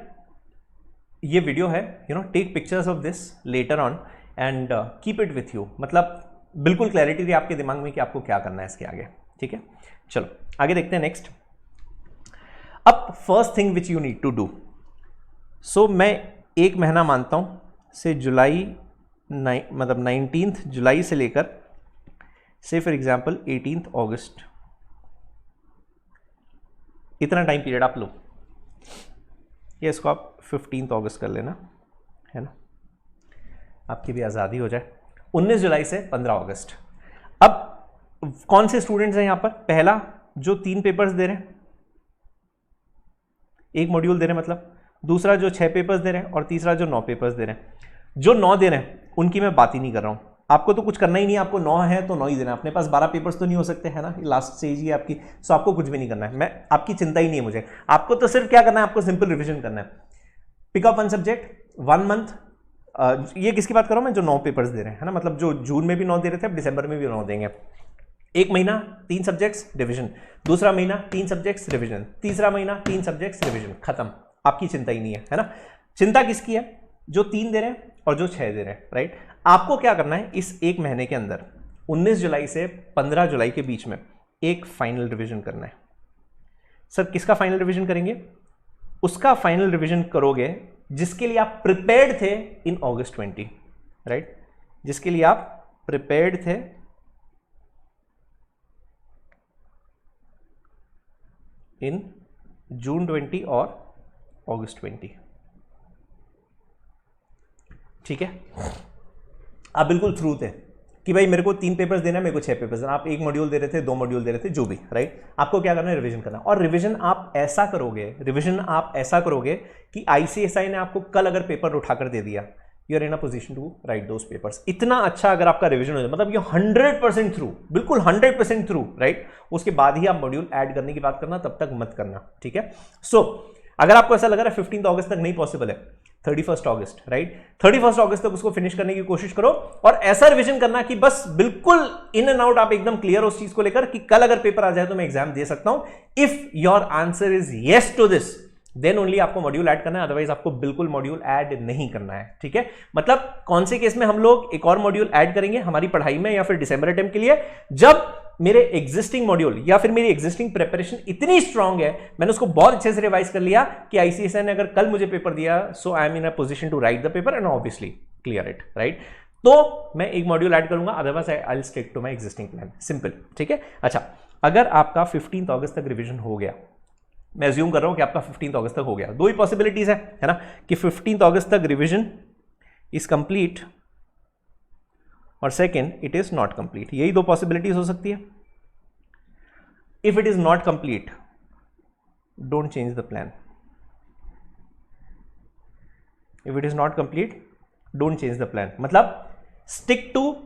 ये वीडियो है, take pictures of this letter on and keep it with you, मतलब बिल्कुल क्लैरिटी रही आपके दिमाग में कि आपको क्या करना है इसके आगे, ठीक है। चलो आगे देखते हैं नेक्स्ट। अब first thing which you need to do, so मैं 1 महीना मानता हूं से जुलाई मतलब 19 जुलाई से लेकर से फॉर एग्जांपल 18 अगस्त, इतना टाइम पीरियड आप लो। ये इसको आप 15 अगस्त कर लेना, है ना, आपकी भी आज़ादी हो जाए। 19 जुलाई से 15 अगस्त। अब कौन से स्टूडेंट्स हैं यहां पर? पहला जो 3 पेपर्स दे रहे हैं, 1 मॉड्यूल दे रहे हैं मतलब, दूसरा जो 6 पेपर्स दे रहे हैं, और तीसरा जो 9 पेपर्स दे रहे हैं। जो 9 दे रहे हैं उनकी मैं बात ही नहीं कर रहा हूं। आपको तो कुछ करना ही नहीं है, आपको 9 है तो 9 ही देना है। अपने पास 12 पेपर्स तो नहीं हो सकते, है ना, लास्ट स्टेज ही है आपकी, सो आपको कुछ भी नहीं करना है। मैं आपकी चिंता ही नहीं है मुझे, आपको तो सिर्फ क्या करना है, आपको सिंपल रिविजन करना है। Pickup 1 subject 1 month. ये किसकी बात कर रहा हूं मैं? जो 9 पेपर्स दे रहे हैं, है ना, मतलब जो जून में भी 9 दे रहे थे, अब दिसंबर में भी 9 देंगे। 1 महीना 3 सब्जेक्ट्स रिविजन, दूसरा महीना 3 सब्जेक्ट्स रिविजन, तीसरा महीना 3 सब्जेक्ट्स रिविजन, खत्म। आपकी चिंता ही नहीं है ना। चिंता किसकी है? जो 3 दे रहे हैं और जो 6 दे रहे हैं, राइट। आपको क्या करना है, इस 1 महीने के अंदर 19 जुलाई से 15 जुलाई के बीच में एक फाइनल रिविजन करना है। सर किसका फाइनल रिविजन करेंगे? उसका फाइनल रिविजन करोगे जिसके लिए आप प्रिपेयर्ड थे इन अगस्त 20, राइट, जिसके लिए आप प्रिपेयर्ड थे इन जून 20 और अगस्त 20। ठीक है, आप बिल्कुल थ्रू थे कि भाई मेरे को 3 पेपर्स देना है, मेरे को 6 पेपर्स देना। आप 1 मॉड्यूल दे रहे थे, 2 मॉड्यूल दे रहे थे, जो भी, राइट। आपको क्या करना है? रिवीजन करना। और रिवीजन आप ऐसा करोगे कि आईसीएसआई ने आपको कल अगर पेपर उठाकर दे दिया, you are in a position to write those papers. इतना अच्छा अगर आपका रिवीजन हो जाए, मतलब यू 100% थ्रू, बिल्कुल 100% थ्रू, राइट। उसके बाद ही आप मॉड्यूल ऐड करने की बात करना, तब तक मत करना, ठीक है। सो अगर आपको ऐसा लग रहा है 15 अगस्त तक नहीं पॉसिबल है, 31 अगस्त, राइट, 31 अगस्त तक उसको फिनिश करने की कोशिश करो। और ऐसा रिवीजन करना कि बस बिल्कुल इन एंड आउट आप एकदम क्लियर उस चीज को लेकर कि कल अगर पेपर आ जाए तो मैं एग्जाम दे सकता हूं। If your answer is yes to this, then only आपको मॉड्यूल ऐड करना है, अदरवाइज आपको बिल्कुल मॉड्यूल ऐड नहीं करना है, ठीक है। मतलब कौन से केस में हम लोग एक और मॉड्यूल ऐड करेंगे हमारी पढ़ाई में या फिर दिसंबर अटेम्प्ट के लिए? जब मेरे एग्जिस्टिंग मॉड्यूल या फिर मेरी एग्जिस्टिंग प्रिपरेशन इतनी स्ट्रांग है, मैंने उसको बहुत अच्छे से रिवाइज कर लिया कि आईसीएसआई ने अगर कल मुझे पेपर दिया, so I am in a position to write the paper and obviously clear it, right. तो मैं एक मॉड्यूल ऐड करूंगा, otherwise I will stick to my existing plan, simple, ठीक है। अच्छा, अगर आपका 15 अगस्त तक रिवीजन हो गया, मैं अज्यूम कर रहा हूं कि आपका 15 अगस्त तक हो गया, 2 ही पॉसिबिलिटीज है ना, कि 15 अगस्त तक रिवीजन इज कंप्लीट और second it is not complete. यही 2 पॉसिबिलिटीज हो सकती है। If it is not complete, don't change the plan. If it is not complete, don't change the plan, मतलब स्टिक टू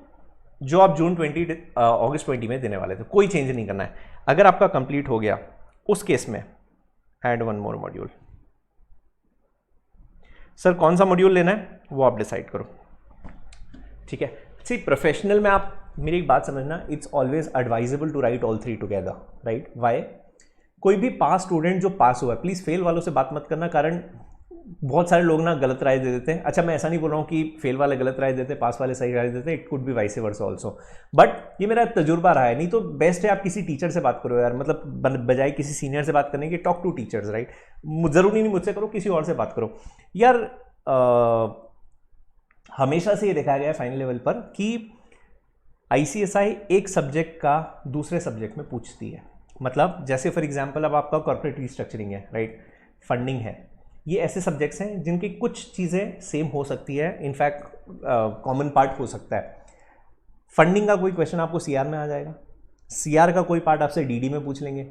जो आप जून 20 अगस्त 20 में देने वाले थे, कोई चेंज नहीं करना है। अगर आपका कंप्लीट हो गया, उस केस में ऐड 1 मोर मॉड्यूल। सर कौन सा मॉड्यूल लेना है वो आप डिसाइड करो, ठीक है। सी प्रोफेशनल में आप मेरी एक बात समझना, it's always advisable to write all 3 together, right. Why? कोई भी पास स्टूडेंट जो पास हुआ है, प्लीज फेल वालों से बात मत करना, कारण बहुत सारे लोग ना गलत राय दे देते हैं। अच्छा, मैं ऐसा नहीं बोल रहा हूँ कि फेल वाले गलत राय देते, पास वाले सही राय देते, it could be vice versa also, but ये मेरा तजुर्बा रहा है। नहीं तो बेस्ट है आप किसी टीचर से बात करो यार, मतलब बजाय किसी सीनियर से बात करने के, टॉक टू टीचर्स, राइट। जरूरी नहीं मुझसे करो, किसी और से बात करो यार। हमेशा से ये देखा गया है फाइनल लेवल पर कि आईसीएसआई एक सब्जेक्ट का दूसरे सब्जेक्ट में पूछती है। मतलब जैसे फॉर एग्जांपल अब आपका कॉर्पोरेट रिस्ट्रक्चरिंग है, राइट, फंडिंग है, ये ऐसे सब्जेक्ट्स हैं जिनकी कुछ चीज़ें सेम हो सकती है, इनफैक्ट कॉमन पार्ट हो सकता है। फंडिंग का कोई क्वेश्चन आपको सीआर में आ जाएगा, सीआर का कोई पार्ट आपसे डीडी में पूछ लेंगे,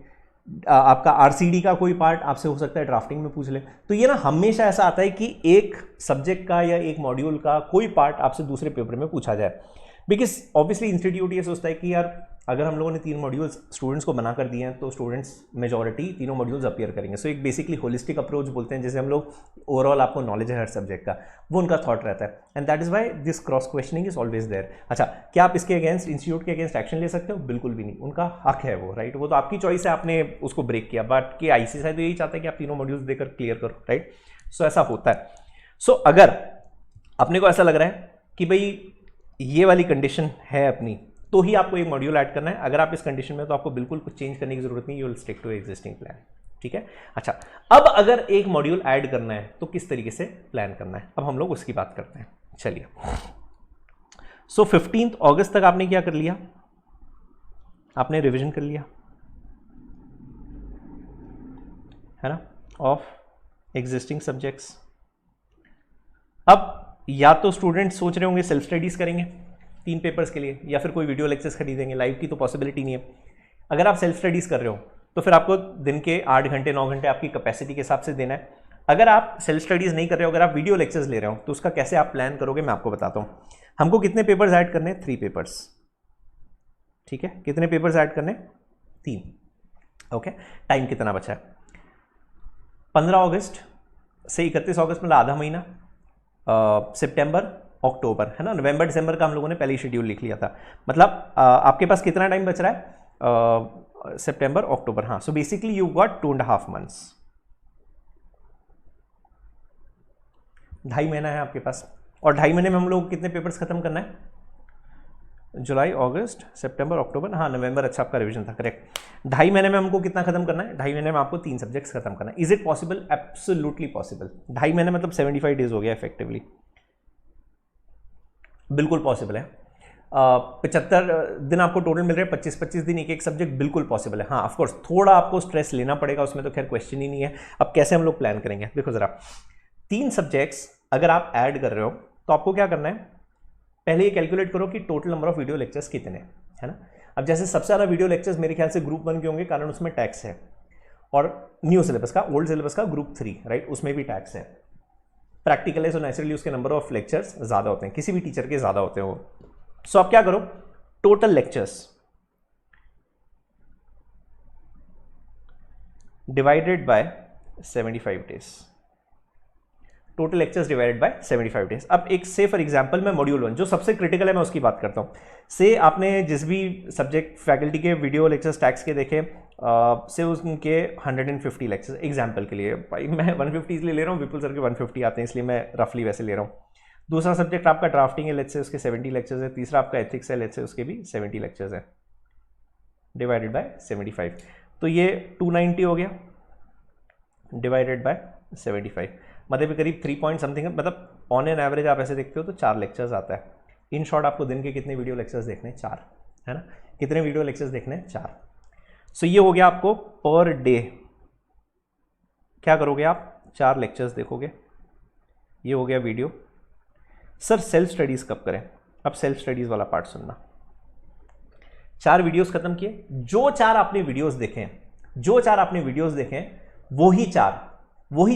आपका आरसीडी का कोई पार्ट आपसे हो सकता है ड्राफ्टिंग में पूछ ले। तो ये ना हमेशा ऐसा आता है कि एक सब्जेक्ट का या एक मॉड्यूल का कोई पार्ट आपसे दूसरे पेपर में पूछा जाए, बिकॉज ऑब्वियसली इंस्टीट्यूट ये सोचता है कि यार अगर हम लोगों ने 3 मॉड्यूल्स स्टूडेंट्स को बना कर दिए हैं तो स्टूडेंट्स मेजॉरिटी तीनों मॉड्यूल्स अपीयर करेंगे। सो एक बेसिकली होलिस्टिक अप्रोच बोलते हैं, जैसे हम लोग ओवरऑल आपको नॉलेज है हर सब्जेक्ट का, वो उनका थॉट रहता है, and that is why this cross questioning is always there. अच्छा, क्या आप इसके अगेंस्ट, इंस्टीट्यूट के अगेंस्ट एक्शन ले सकते हो? बिल्कुल भी नहीं, उनका हक है वो, राइट। वो तो आपकी चॉइस है, आपने उसको ब्रेक किया, बट कि आईसीएसआई तो यही चाहता है कि आप तीनों मॉड्यूल्स देकर क्लियर करो, राइट। सो ऐसा होता है। सो अगर अपने को ऐसा लग रहा है कि भाई ये वाली कंडीशन है अपनी, तो ही आपको एक मॉड्यूल ऐड करना है। अगर आप इस कंडीशन में, तो आपको बिल्कुल कुछ चेंज करने की जरूरत नहीं, you will stick to existing plan, ठीक है। अच्छा, अब अगर एक मॉड्यूल ऐड करना है तो किस तरीके से प्लान करना है, अब हम लोग उसकी बात करते हैं। चलिए, सो 15 अगस्त तक आपने क्या कर लिया? आपने रिवीजन कर लिया, है ना, ऑफ एग्जिस्टिंग सब्जेक्ट्स। अब या तो स्टूडेंट सोच रहे होंगे सेल्फ स्टडीज़ करेंगे 3 पेपर्स के लिए, या फिर कोई वीडियो लेक्चर्स खरीदेंगे, लाइव की तो पॉसिबिलिटी नहीं है। अगर आप सेल्फ स्टडीज़ कर रहे हो तो फिर आपको दिन के 8 घंटे 9 घंटे आपकी कैपेसिटी के हिसाब से देना है। अगर आप सेल्फ स्टडीज़ नहीं कर रहे हो, अगर आप वीडियो लेक्चर्स ले रहे हो, तो उसका कैसे आप प्लान करोगे मैं आपको बताता हूँ। हमको कितने पेपर्स ऐड करने हैं? 3 पेपर्स, ठीक है। कितने पेपर्स ऐड करने? 3, ओके। टाइम कितना बचा है? 15 अगस्त से 31 अगस्त, मतलब आधा महीना। सितंबर, अक्टूबर, है ना। नवंबर दिसंबर का हम लोगों ने पहले ही शेड्यूल लिख लिया था। मतलब आपके पास कितना टाइम बच रहा है? सितंबर, अक्टूबर, हाँ। So basically you got 2.5 months, 2.5 महीना है आपके पास। और 2.5 महीने में हम लोग कितने पेपर्स खत्म करना है? जुलाई, अगस्त, सितंबर, अक्टूबर, हाँ नवंबर, अच्छा आपका रिवीजन था, करेक्ट। 2.5 महीने में हमको कितना खत्म करना है? 2.5 महीने में आपको 3 सब्जेक्ट्स खत्म करना है। Is it possible? Absolutely possible. 2.5 महीने मतलब 75 डेज हो गया इफेक्टिवली, बिल्कुल पॉसिबल है। 75 दिन आपको टोटल मिल रहे हैं, 25-25 दिन एक एक सब्जेक्ट, बिल्कुल पॉसिबल है। हाँ ऑफकोर्स थोड़ा आपको स्ट्रेस लेना पड़ेगा, उसमें तो खैर क्वेश्चन ही नहीं है। अब कैसे हम लोग प्लान करेंगे? देखो जरा, 3 सब्जेक्ट्स अगर आप ऐड कर रहे हो तो आपको क्या करना है? पहले ये कैलकुलेट करो कि total number of video lectures कितने, है ना। अब जैसे सबसे ज़्यादा वीडियो लेक्चर्स मेरे ख्याल से ग्रुप 1 के होंगे, कारण उसमें टैक्स है, और न्यू सिलेबस का, ओल्ड सिलेबस का ग्रुप 3, राइट, उसमें भी टैक्स है। प्रैक्टिकल है, सो नेचुरली उसके नंबर ऑफ लेक्चर्स ज़्यादा होते हैं, किसी भी टीचर के ज़्यादा होते हैं वो। सो आप क्या करो, total lectures divided by 75 days, total lectures divided by 75 days. अब एक से फॉर एग्जांपल मैं मॉड्यूल 1 जो सबसे क्रिटिकल है मैं उसकी बात करता हूँ। से आपने जिस भी सब्जेक्ट फैकल्टी के वीडियो लेक्चर्स टैक्स के देखे, से उनके 150 लेक्चर्स एग्जांपल के लिए, भाई मैं 150 इसलिए ले रहा हूँ, विपुल सर के 150 आते हैं इसलिए मैं रफली वैसे ले रहा हूँ। दूसरा सब्जेक्ट आपका ड्राफ्टिंग है, लेट्स से उसके 70 लेक्चर्स है। तीसरा आपका एथिक्स है, लेट्स से उसके भी 70 लेक्चर्स है, डिवाइडेड बाय 75। तो ये 290 हो गया डिवाइडेड बाय 75, मतलब करीब 3 पॉइंट समथिंग है। मतलब ऑन एन एवरेज आप ऐसे देखते हो तो 4 लेक्चर्स आता है। इन शॉर्ट आपको दिन के कितने वीडियो लेक्चर्स देखने हैं? 4, है ना। कितने वीडियो लेक्चर्स देखने हैं? 4। सो ये हो गया आपको पर डे, क्या करोगे आप? 4 लेक्चर्स देखोगे, ये हो गया वीडियो। सर सेल्फ स्टडीज कब करें? अब सेल्फ स्टडीज वाला पार्ट सुनना। 4 वीडियोस खत्म किए, जो 4 आपने वीडियोस देखे, जो 4 आपने वीडियोस देखे, वही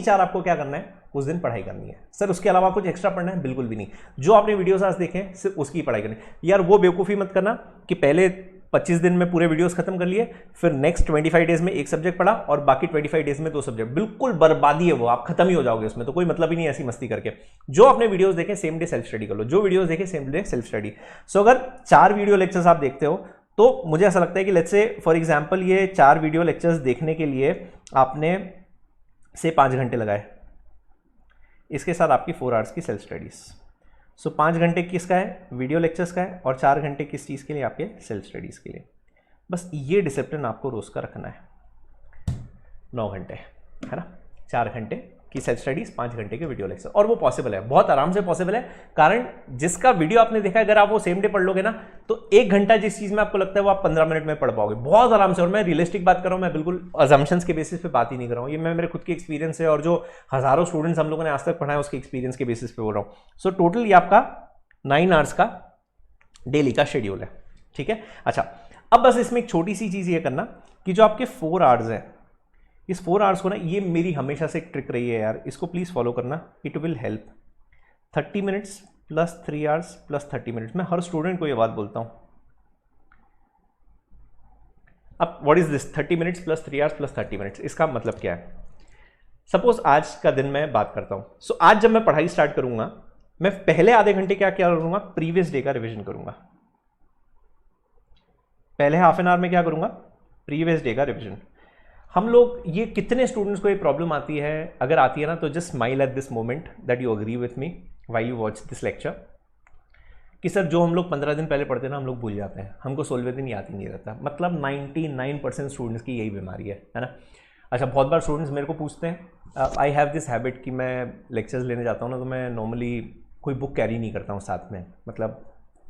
चार आपको क्या करना है? उस दिन पढ़ाई करनी है। सर उसके अलावा कुछ एक्स्ट्रा पढ़ना है? बिल्कुल भी नहीं। जो आपने वीडियोस आज देखे सिर्फ उसकी पढ़ाई करनी। यार वो बेवकूफ़ी मत करना कि पहले 25 दिन में पूरे वीडियोस खत्म कर लिए, फिर नेक्स्ट 25 डेज में एक सब्जेक्ट पढ़ा और बाकी 25 डेज में 2 सब्जेक्ट। बिल्कुल बर्बादी है वो, आप खत्म ही हो जाओगे उसमें, तो कोई मतलब ही नहीं ऐसी मस्ती करके। जो आपने वीडियोस देखे सेम डे सेल्फ स्टडी कर लो, जो वीडियोस देखे सेम डे सेल्फ स्टडी। सो अगर 4 वीडियो लेक्चर्स आप देखते हो तो मुझे ऐसा लगता है कि लेट्स से फॉर एग्जाम्पल ये 4 वीडियो लेक्चर्स देखने के लिए आपने से 5 घंटे लगाए, इसके साथ आपकी 4 आवर्स की सेल्फ स्टडीज। सो 5 घंटे किसका है? वीडियो लेक्चर्स का है, और 4 घंटे किस चीज़ के लिए? आपके सेल्फ स्टडीज़ के लिए। बस ये डिसिप्लिन आपको रोज़ का रखना है। 9 घंटे, है ना, 4 घंटे की सेल्फ स्टडीज, 5 घंटे के वीडियो लेक्चर, और वो पॉसिबल है, बहुत आराम से पॉसिबल है। कारण जिसका वीडियो आपने देखा है, अगर आप वो सेम डे पढ़ लोगे ना, तो 1 घंटा जिस चीज़ में आपको लगता है वो आप 15 मिनट में पढ़ पाओगे बहुत आराम से। और मैं रियलिस्टिक बात कर रहा हूँ, मैं बिल्कुल अजम्पशंस के बेसिस पे बात ही नहीं कर रहा हूँ, ये मैं मेरे खुद के एक्सपीरियंस है और जो हज़ारों स्टूडेंट्स हम लोगों ने आज तक पढ़ा है उसके एक्सपीरियंस के बेसिस पे बोल रहा हूँ। सो टोटल ये आपका 9 आवर्स का डेली का शेड्यूल है, ठीक है। अच्छा, अब बस इसमें एक छोटी सी चीज़ ये करना कि जो आपके 4 आवर्स हैं, इस 4 आवर्स को ना, ये मेरी हमेशा से एक ट्रिक रही है यार, इसको प्लीज़ फॉलो करना, it will help. 30 minutes plus 3 hours plus 30 minutes, मैं हर स्टूडेंट को ये बात बोलता हूँ। अब what is this 30 minutes plus 3 hours plus 30 minutes, इसका मतलब क्या है? सपोज आज का दिन मैं बात करता हूँ। सो आज जब मैं पढ़ाई स्टार्ट करूंगा, मैं पहले आधे घंटे क्या करूंगा? प्रीवियस डे का रिविजन करूंगा। पहले हाफ एन आवर में क्या करूंगा? प्रीवियस डे का रिविजन। हम लोग, ये कितने स्टूडेंट्स को ये प्रॉब्लम आती है? अगर आती है ना तो just smile at this moment that you agree with me while you watch this lecture, कि सर जो हम लोग 15 दिन पहले पढ़ते हैं ना, हम लोग भूल जाते हैं, हमको 16वें दिन याद ही नहीं रहता। मतलब 99% स्टूडेंट्स की यही बीमारी है ना। अच्छा, बहुत बार स्टूडेंट्स मेरे को पूछते हैं, आई हैव दिस हैबिट कि मैं लेक्चर्स लेने जाता हूँ ना, तो मैं नॉर्मली कोई बुक कैरी नहीं करता हूँ साथ में, मतलब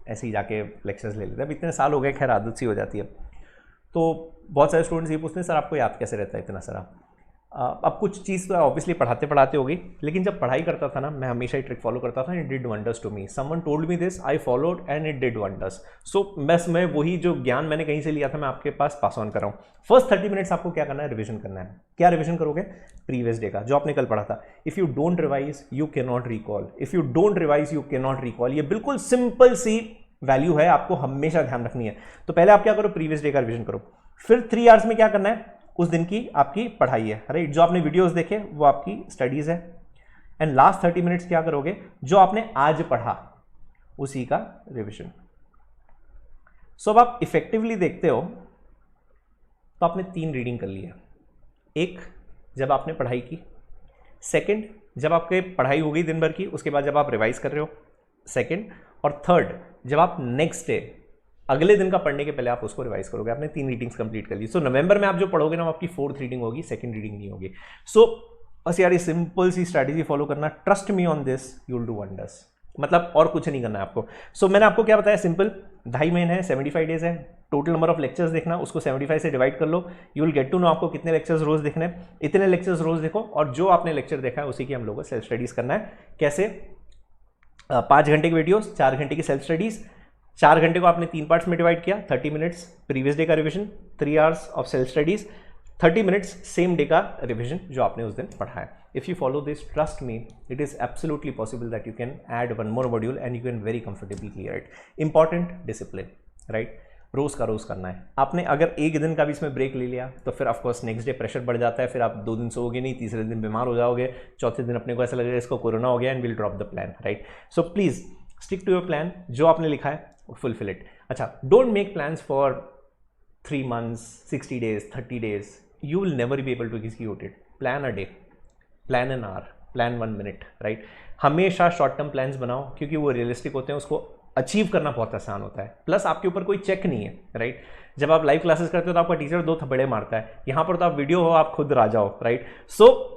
ऐसे ही जाके लेक्चर्स ले लेते हैं। अब इतने साल हो गए, खैर आदत सी हो जाती है। तो बहुत सारे स्टूडेंट्स ये पूछते हैं, सर आपको याद कैसे रहता है इतना सारा? अब कुछ चीज़ तो ऑब्वियसली पढ़ाते पढ़ाते होगी, लेकिन जब पढ़ाई करता था ना, मैं हमेशा ही ट्रिक फॉलो करता था, it did wonders to me, someone told me this, I followed and it did wonders. So बस मैं वही जो ज्ञान मैंने कहीं से लिया था मैं आपके पास पास ऑन कर रहा हूँ। फर्स्ट 30 मिनट्स आपको क्या करना है, रिविजन करना है। क्या रिविजन करोगे, प्रीवियस डे का जो आपने कल पढ़ा था। If you don't revise you can not recall, if you don't revise you can not recall. ये बिल्कुल सिंपल सी वैल्यू है, आपको हमेशा ध्यान रखनी है। तो पहले आप क्या करो, प्रीवियस डे का रिविजन करो। फिर 3 आवर्स में क्या करना है, उस दिन की आपकी पढ़ाई है, राइट। जो आपने वीडियोस देखे वो आपकी स्टडीज है। एंड लास्ट 30 मिनट्स क्या करोगे, जो आपने आज पढ़ा उसी का रिविजन। सो अब आप इफेक्टिवली देखते हो तो आपने 3 रीडिंग कर ली है। एक, जब आपने पढ़ाई की। सेकंड, जब आपके पढ़ाई हो गई दिन भर की, उसके बाद जब आप रिवाइज कर रहे हो। सेकंड, और थर्ड, जब आप नेक्स्ट डे अगले दिन का पढ़ने के पहले आप उसको रिवाइज करोगे। आपने 3 रीडिंग्स कंप्लीट कर ली। सो नवंबर में आप जो पढ़ोगे ना, आपकी 4th रीडिंग होगी, 2nd रीडिंग नहीं होगी। सो बस यार ये सिंपल सी स्ट्रैटेजी फॉलो करना, trust me on this, you will do wonders. मतलब और कुछ नहीं करना है आपको। सो मैंने आपको क्या बताया, सिंपल 2.5 महीने है, 75 डेज है। टोटल नंबर ऑफ लेक्चर्स देखना, उसको 75 से डिवाइड कर लो, you will get to know आपको कितने लेक्चर्स रोज देखने हैं। इतने लेक्चर्स रोज देखो, और जो आपने लेक्चर देखा है उसी की हम लोगों को सेल्फ स्टडीज करना है। कैसे, 5 घंटे की वीडियोस, 4 घंटे की सेल्फ स्टडीज। 4 घंटे को आपने 3 पार्ट्स में डिवाइड किया, 30 मिनट्स प्रीवियस डे का revision, 3 hours of self studies, 30 minutes same day का रिविजन जो आपने उस दिन पढ़ा है। If you follow this, trust me, it is absolutely possible that you can add 1 more module and you can very comfortably clear it. Important, discipline, right. रोज का रोज करना है आपने। अगर एक दिन का भी इसमें ब्रेक ले लिया तो फिर ऑफकोर्स नेक्स्ट डे प्रेशर बढ़ जाता है, फिर आप 2 दिन सोओगे नहीं, तीसरे दिन बीमार हो जाओगे, चौथे दिन अपने को ऐसा लगेगा इसको कोरोना हो गया and will drop the plan, right. So please stick to your plan, जो आपने लिखा है फुलफिल इट। अच्छा, don't make plans for 3 months, 60 days, 30 days. You will never be able to execute it. Plan a day, plan an hour, plan 1 minute, right? हमेशा शॉर्ट टर्म प्लान्स बनाओ, क्योंकि वो रियलिस्टिक होते हैं, उसको अचीव करना बहुत आसान होता है। प्लस आपके ऊपर कोई चेक नहीं है, राइट। जब आप लाइव क्लासेस करते हो तो आपका टीचर 2 थप्पड़े मारता है, यहाँ पर तो आप वीडियो हो, आप खुद राजा हो, right. So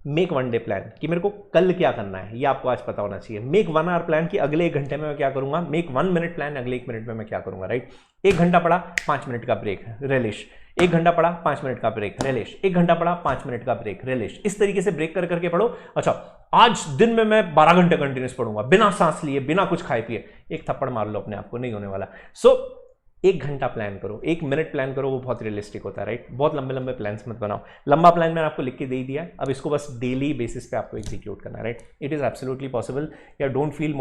make 1 day plan कि मेरे को कल क्या करना है, ये आपको आज पता होना चाहिए। मेक 1 hour प्लान कि अगले 1 घंटे में मैं क्या करूंगा। मेक 1 minute प्लान, अगले 1 मिनट में मैं क्या करूंगा, राइट। 1 घंटा पढ़ा, 5 मिनट का ब्रेक, रिलिश। 1 घंटा पढ़ा, 5 मिनट का ब्रेक, रिलिश। 1 घंटा पढ़ा, 5 मिनट का ब्रेक, रिलिश। इस तरीके से ब्रेक कर करके पढ़ो। अच्छा, आज दिन में मैं 12 घंटे कंटिन्यूस पढ़ूंगा, बिना सांस लिए, बिना कुछ खाए पिए। एक थप्पड़ मार लो अपने आप को, नहीं होने वाला। सो 1 घंटा प्लान करो, 1 मिनट प्लान करो, वो बहुत रियलिस्टिक होता है, राइट। बहुत लंबे लंबे प्लान्स मत बनाओ। लंबा प्लान मैंने आपको लिख के दे ही दिया है, अब इसको बस डेली बेसिस पे आपको एग्जीक्यूट करना है, right. It is absolutely possible. या don't feel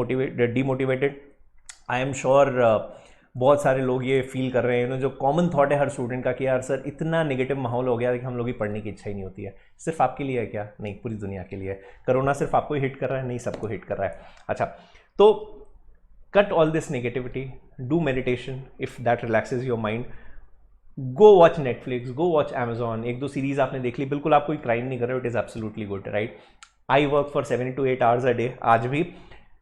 demotivated. I am sure बहुत सारे लोग ये फील कर रहे हैं, जो कॉमन थॉट है हर स्टूडेंट का कि यार सर इतना नेगेटिव माहौल हो गया है कि हम लोग की पढ़ने की इच्छा ही नहीं होती है। सिर्फ आपके लिए है क्या? नहीं, पूरी दुनिया के लिए है। कोरोना सिर्फ आपको ही हिट कर रहा है? नहीं, सबको हिट कर रहा है। अच्छा, तो cut all this negativity, do meditation if that relaxes your mind, go watch Netflix, go watch Amazon, 1-2 series आपने देख ली, बिल्कुल आप कोई क्राइम नहीं कर रहे हो, it is absolutely good, right. I work for 7 to 8 hours a day। आज भी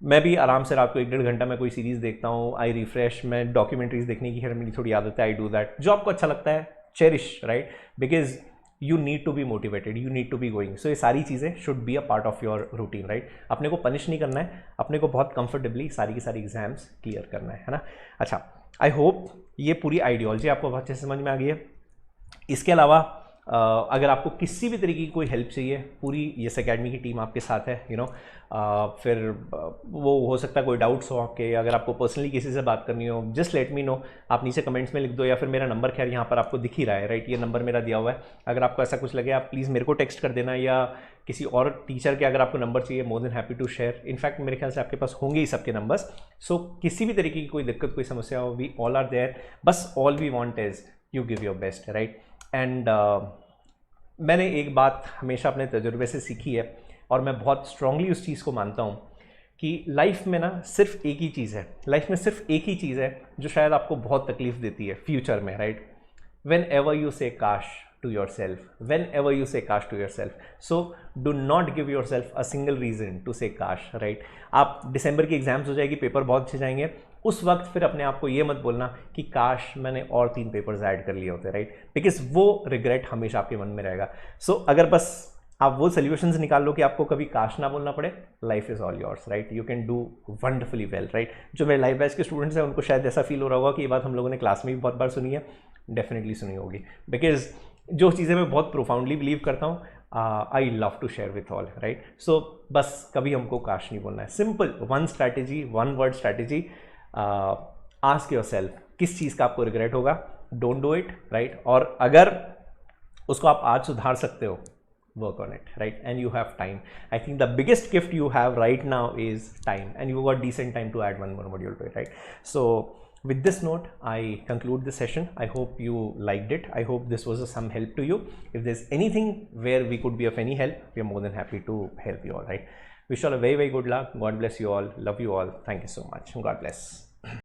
मैं भी आराम से रात को 1-1.5 घंटा मैं कोई सीरीज देखता हूँ। आई रिफ्रेश, मैं डॉक्यूमेंट्रीज देखने की मेरी थोड़ी आदत है, आई डू दैट। जो आपको अच्छा लगता है cherish, right, because you need to be motivated, you need to be going. So ये सारी चीज़ें should be a part of your routine, right. अपने को पनिश नहीं करना है, अपने को बहुत कंफर्टेबली सारी की सारी एग्जाम्स क्लियर करना है ना। अच्छा, आई होप ये पूरी आइडियोलॉजी आपको बहुत अच्छे से समझ में आ गई है। इसके अलावा अगर आपको किसी भी तरीके की कोई हेल्प चाहिए, पूरी यस एकेडमी की टीम आपके साथ है, यू नो। फिर वो हो सकता है कोई डाउट्स हो आपके, अगर आपको पर्सनली किसी से बात करनी हो, जस्ट लेट मी नो। आप नीचे कमेंट्स में लिख दो, या फिर मेरा नंबर खैर यहाँ पर आपको दिख ही रहा है, राइट। ये नंबर मेरा दिया हुआ है। अगर आपको ऐसा कुछ लगे आप प्लीज़ मेरे को टेक्स्ट कर देना, या किसी और टीचर के अगर आपको नंबर चाहिए, more than happy to share. In fact मेरे ख्याल से आपके पास होंगे ही सबके नंबर्स। सो किसी भी तरीके की कोई दिक्कत, कोई समस्या हो, वी ऑल आर देयर। बस all we want is you give your best, right. And मैंने एक बात हमेशा अपने तजुर्बे से सीखी है, और मैं बहुत स्ट्रांगली उस चीज़ को मानता हूँ कि लाइफ में ना सिर्फ एक ही चीज़ है, लाइफ में सिर्फ एक ही चीज़ है जो शायद आपको बहुत तकलीफ देती है फ्यूचर में, राइट। वेन एवर यू से काश to yourself, whenever you say kash to yourself, so do not give yourself a single reason to say kash, right। आप दिसंबर की एग्जाम्स हो जाएगी, पेपर बहुत अच्छे जाएंगे, उस वक्त फिर अपने आप को ये मत बोलना कि काश मैंने और 3 पेपर्स ऐड कर लिए होते, राइट, बिकॉज वो रिग्रेट हमेशा आपके मन में रहेगा। सो अगर बस आप वो सोल्यूशंस निकाल लो कि आपको कभी काश ना बोलना पड़े, life is all yours, right. You can do wonderfully well, right. जो मेरे लाइव बैच के स्टूडेंट्स हैं उनको शायद ऐसा फील हो रहा होगा कि ये बात हम लोगों ने क्लास में भी बहुत बार सुनी है, डेफिनेटली सुनी होगी, बिकॉज जो चीज़ें मैं बहुत प्रोफाउंडली बिलीव करता हूँ I love to share with all, right? So बस कभी हमको काश नहीं बोलना है, simple one strategy, one word strategy, ask your self किस चीज़ का आपको रिग्रेट होगा, डोंट डू इट, राइट? और अगर उसको आप आज सुधार सकते हो, work on it, right? And you have time. I think the biggest gift you have right now is time, and you got decent time to add one more module to it, right? So with this note, I conclude this session. I hope you liked it. I hope this was some help to you. If there's anything where we could be of any help, we are more than happy to help you all, right? Wish you all a very, very good luck. God bless you all. Love you all. Thank you so much. God bless.